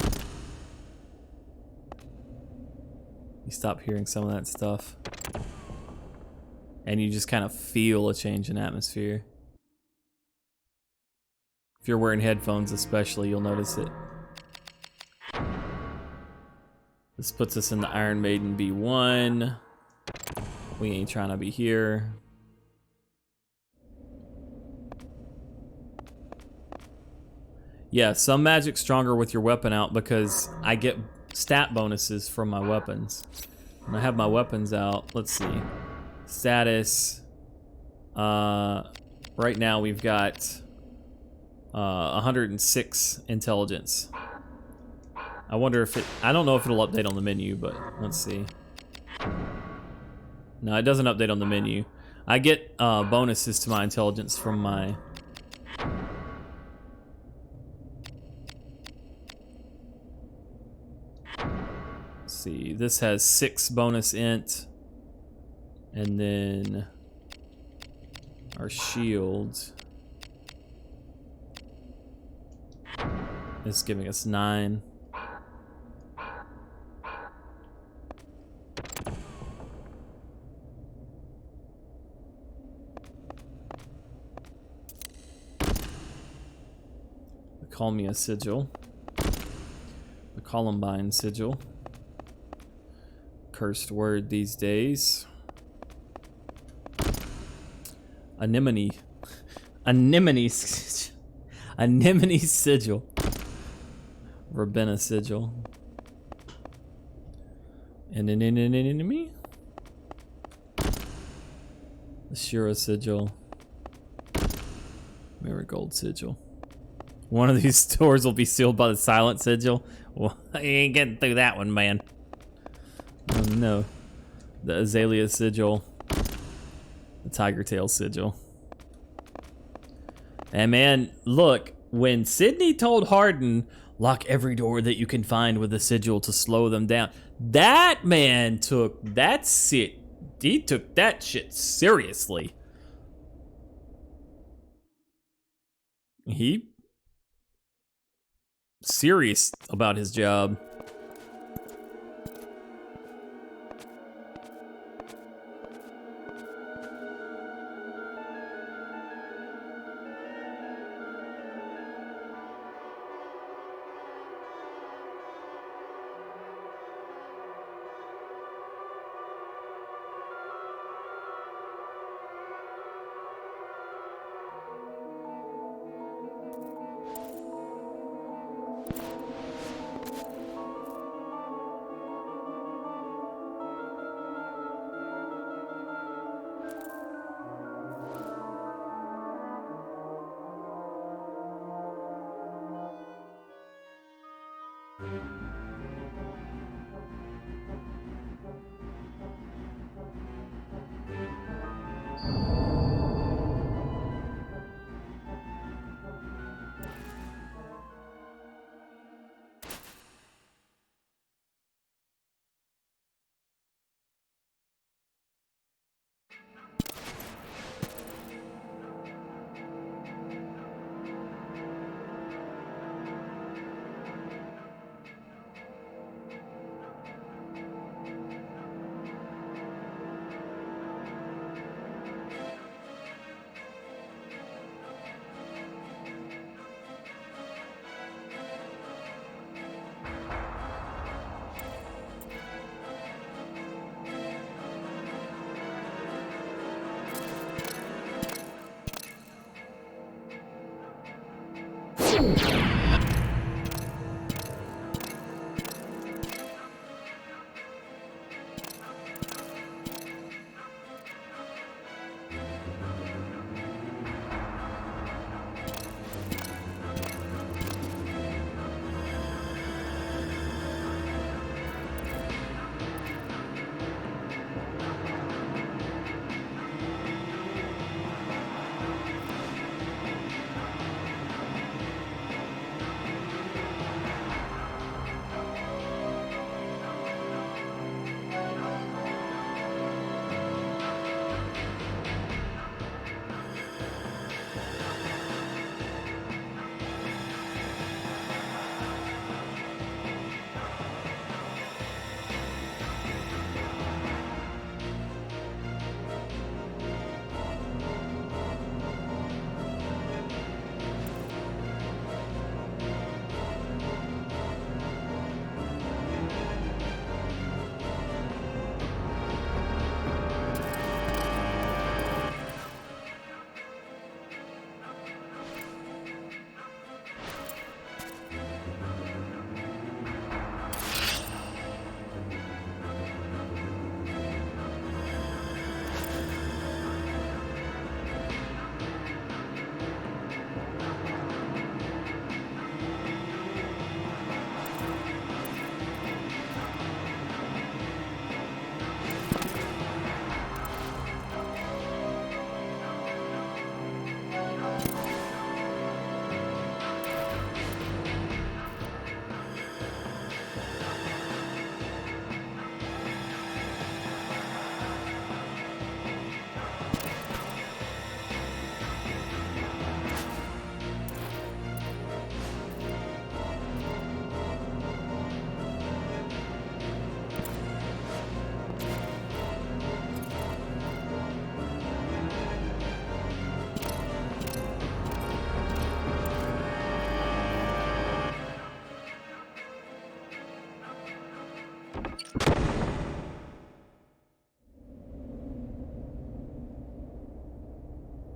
You stop hearing some of that stuff. And you just kind of feel a change in atmosphere. If you're wearing headphones especially, you'll notice it. This puts us in the Iron Maiden B1. We ain't trying to be here. Yeah, some magic's stronger with your weapon out because I get stat bonuses from my weapons. When I have my weapons out, let's see. Status. Right now we've got 106 intelligence. I wonder if it, I don't know if it'll update on the menu, but let's see. No, it doesn't update on the menu. I get bonuses to my intelligence from my... Let's see, this has 6 bonus int. And then our shield is giving us 9. Call me a sigil. The Columbine sigil. Cursed word these days. Anemone. Anemone. Anemone sigil. Rabenna sigil. And an enemy. Ashura sigil. Marigold sigil. One of these doors will be sealed by the silent sigil. Well, I ain't getting through that one, man. Oh no. The Azalea sigil. The Tiger Tail sigil. And man, look, when Sydney told Hardin, lock every door that you can find with a sigil to slow them down, that man took that shit. He took that shit seriously. He serious about his job.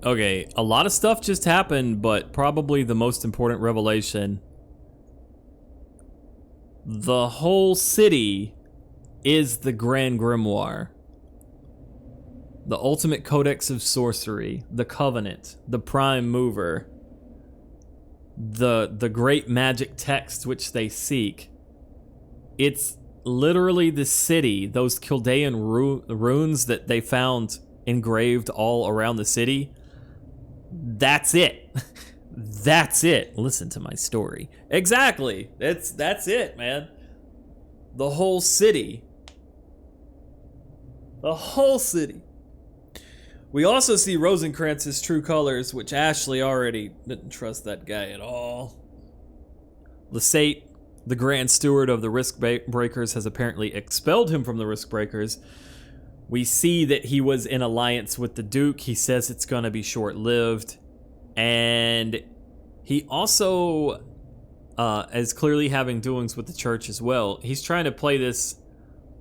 Okay, a lot of stuff just happened, but probably the most important revelation. The whole city is the Grand Grimoire. The ultimate codex of sorcery, the Covenant, the Prime Mover, the great magic text which they seek. It's literally the city, those Kildean runes that they found engraved all around the city. That's it. That's it. Listen to my story. Exactly. That's it, man. The whole city. The whole city. We also see Rosencrantz's true colors, which Ashley already didn't trust that guy at all. Lesate, the Grand Steward of the Risk Breakers, has apparently expelled him from the Risk Breakers. We see that he was in alliance with the Duke. He says it's going to be short-lived. And he also is clearly having doings with the church as well. He's trying to play this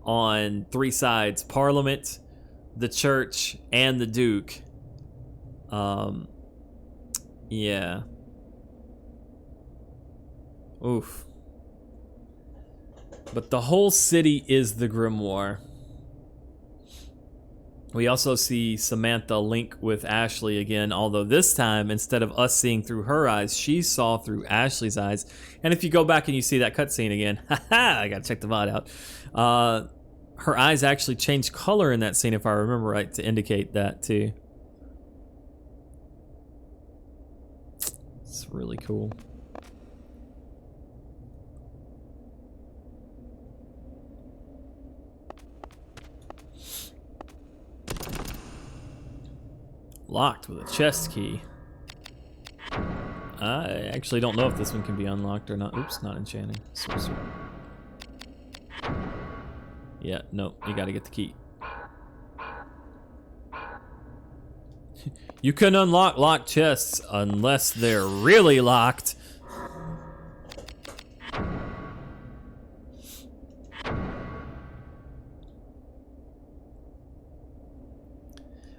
on three sides: Parliament, the church, and the Duke. Yeah. Oof. But the whole city is the Grimoire. We also see Samantha link with Ashley again, although this time, instead of us seeing through her eyes, she saw through Ashley's eyes. And if you go back and you see that cutscene again, haha, I gotta check the VOD out. Her eyes actually changed color in that scene, if I remember right, to indicate that too. It's really cool. Locked with a chest key. I actually don't know if this one can be unlocked or not. Oops, not enchanting. Sorcery. Yeah, no, you gotta get the key. You can unlock locked chests unless they're really locked.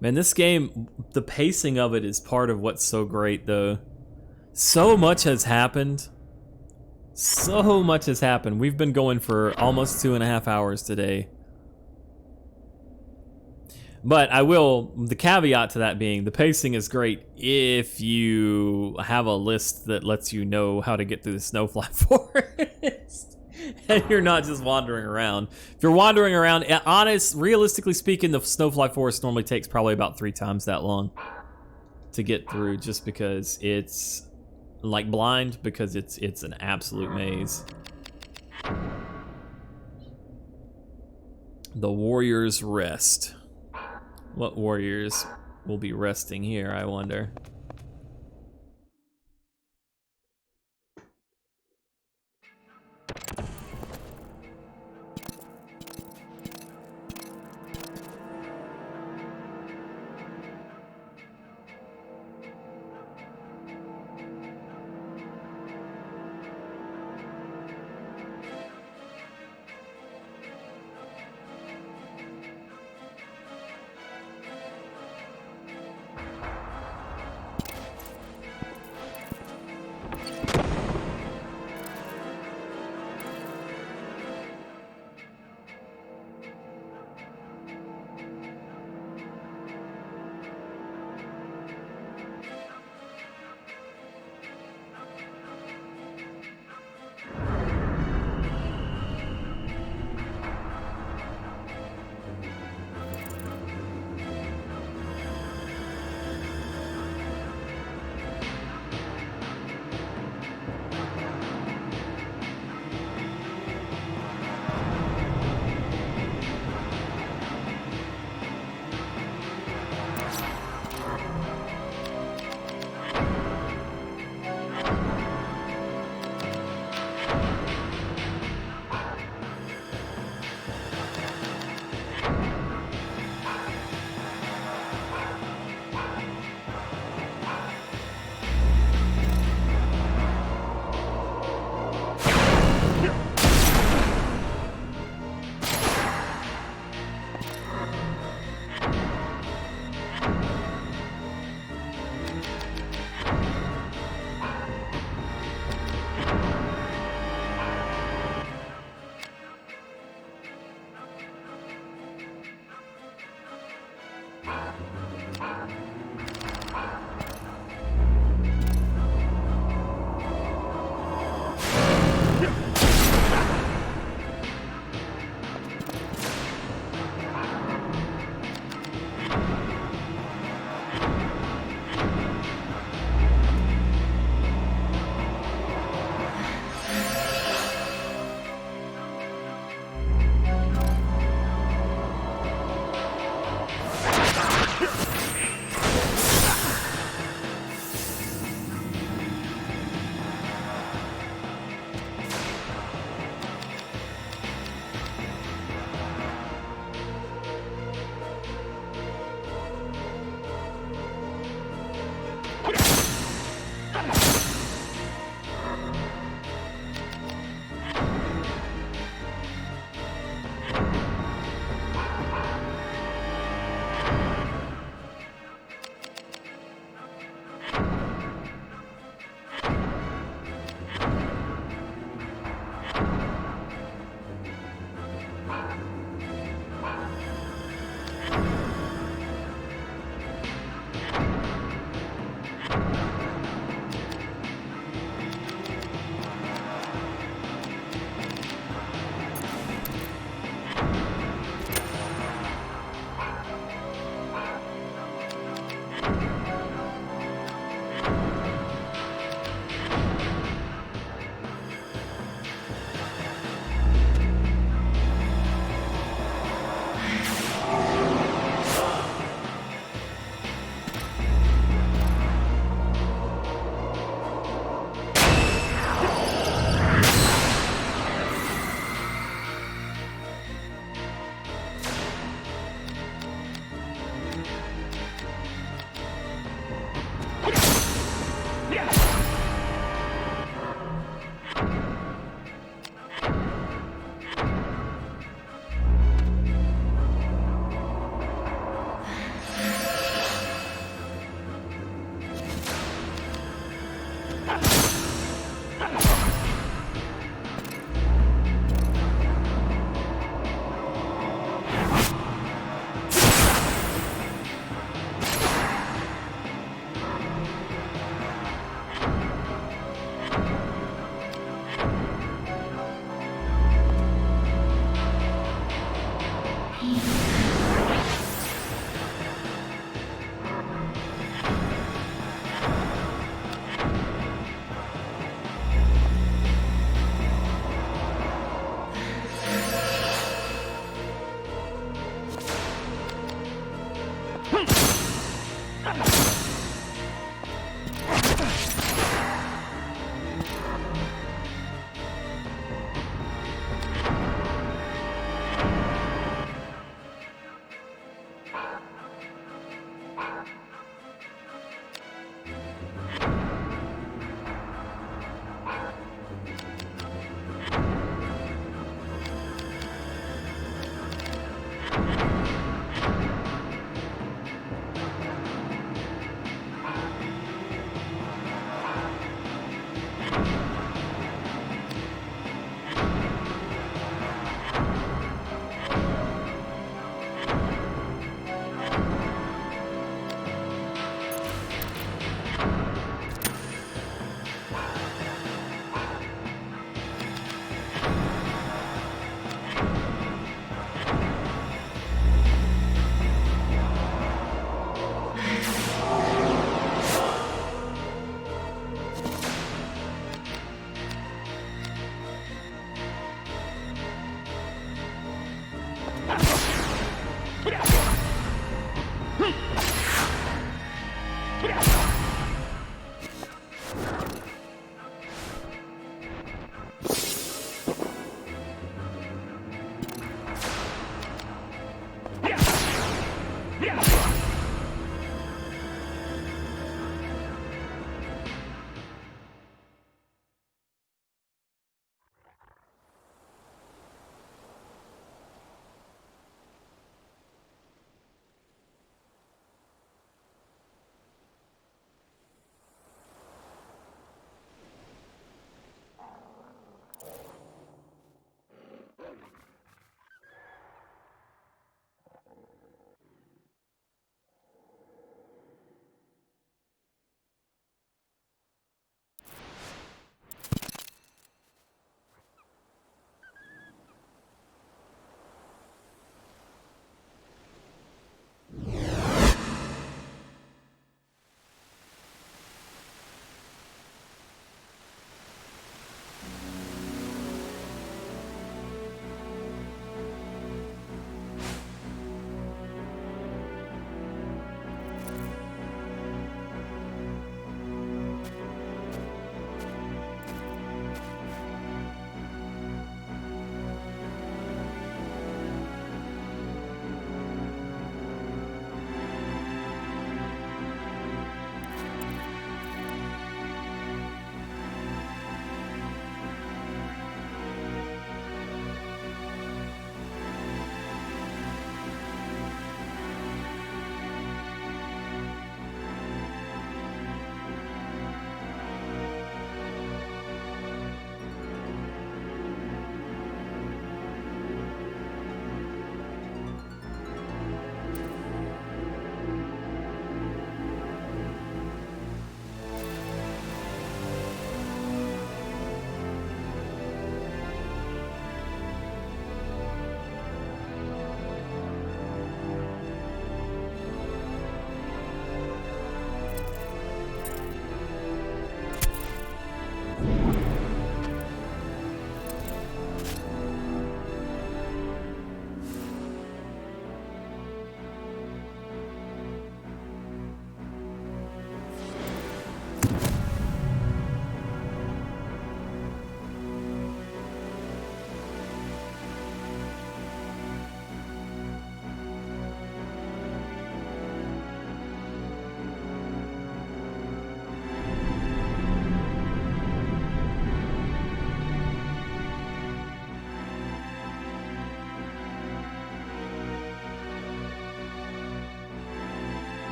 Man, this game, the pacing of it is part of what's so great, though. So much has happened. So much has happened. We've been going for almost 2.5 hours today. But I will, the caveat to that being, the pacing is great if you have a list that lets you know how to get through the Snowfly Forest. And you're not just wandering around. If you're wandering around, realistically speaking, the Snowfly Forest normally takes probably about 3 times that long to get through, just because it's like blind, because it's an absolute maze. The Warriors rest. What warriors will be resting here, I wonder?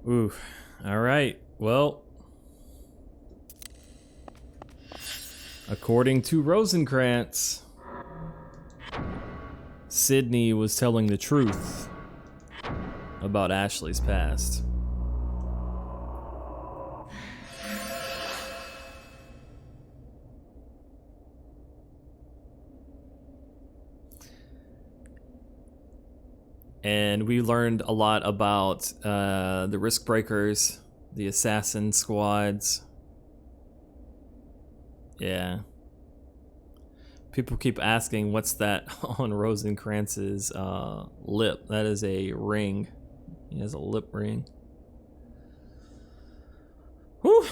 Ooh. All right. Well, according to Rosencrantz, Sydney was telling the truth about Ashley's past. And we learned a lot about the Risk Breakers, the Assassin Squads. Yeah. People keep asking, what's that on Rosencrantz's lip? That is a ring. He has a lip ring. Whew.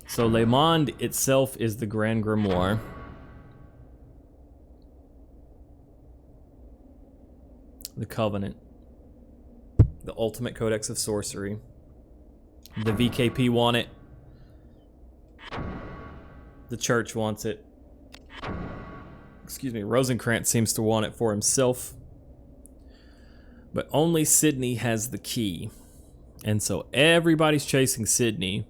So Le Monde itself is the Grand Grimoire. The Covenant. The Ultimate Codex of Sorcery. The VKP want it. The Church wants it. Excuse me, Rosencrantz seems to want it for himself. But only Sydney has the key. And so everybody's chasing Sydney.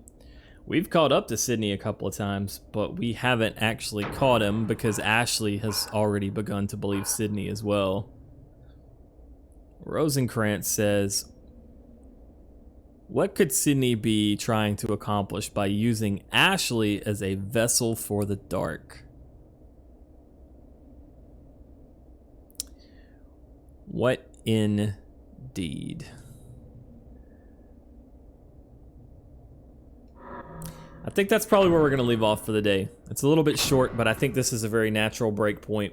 We've caught up to Sydney a couple of times, but we haven't actually caught him because Ashley has already begun to believe Sydney as well. Rosencrantz says, what could Sydney be trying to accomplish by using Ashley as a vessel for the dark? What indeed? I think that's probably where we're going to leave off for the day. It's a little bit short, but I think this is a very natural break point.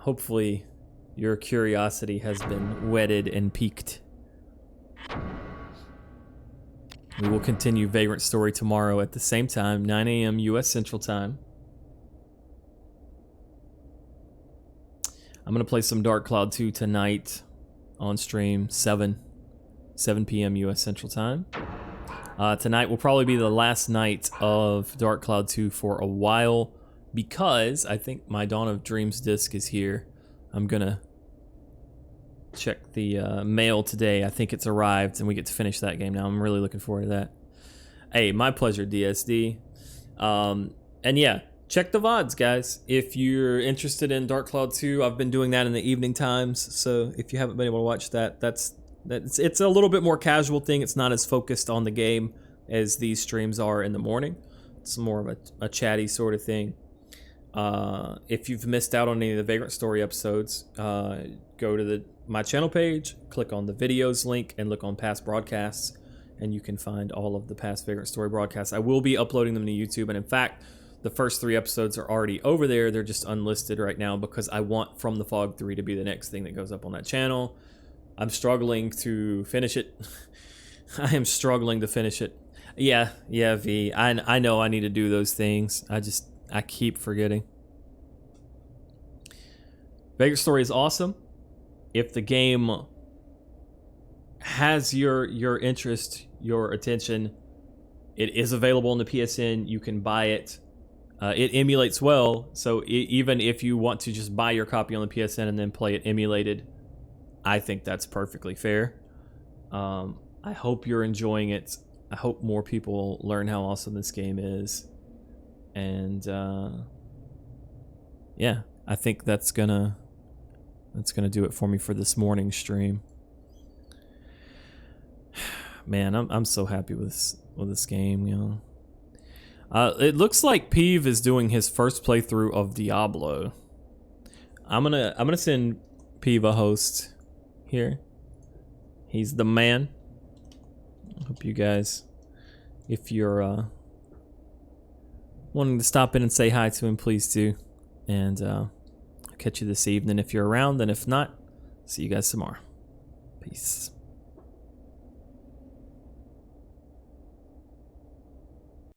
Hopefully, your curiosity has been whetted and piqued. We will continue Vagrant Story tomorrow at the same time, 9 a.m. U.S. Central Time. I'm going to play some Dark Cloud 2 tonight on stream, 7 p.m. U.S. Central Time. Tonight will probably be the last night of Dark Cloud 2 for a while, because I think my Dawn of Dreams disc is here. I'm gonna check the mail today. I think it's arrived and we get to finish that game now. I'm really looking forward to that. Hey, my pleasure, DSD. And yeah, check the VODs, guys. If you're interested in Dark Cloud 2, I've been doing that in the evening times. So if you haven't been able to watch that, it's a little bit more casual thing. It's not as focused on the game as these streams are in the morning. It's more of a chatty sort of thing. If you've missed out on any of the Vagrant Story episodes, go to my channel page, click on the videos link, and look on past broadcasts, and you can find all of the past Vagrant Story broadcasts. I will be uploading them to YouTube, and in fact, the first 3 episodes are already over there. They're just unlisted right now because I want From the Fog 3 to be the next thing that goes up on that channel. I'm struggling to finish it. I am struggling to finish it. Yeah, V. I know I need to do those things. I keep forgetting. Vagrant Story is awesome. If the game has your interest, your attention, it is available on the PSN. You can buy it. It emulates well, so even if you want to just buy your copy on the PSN and then play it emulated, I think that's perfectly fair. I hope you're enjoying it. I hope more people learn how awesome this game is. And yeah, I think that's gonna do it for me for this morning stream. Man, I'm so happy with this game, you know. It looks like Peeve is doing his first playthrough of Diablo. I'm gonna send Peeve a host here. He's the man. I hope you guys, if you're wanting to stop in and say hi to him, please do. And I'll catch you this evening if you're around, and if not, see you guys tomorrow. Peace.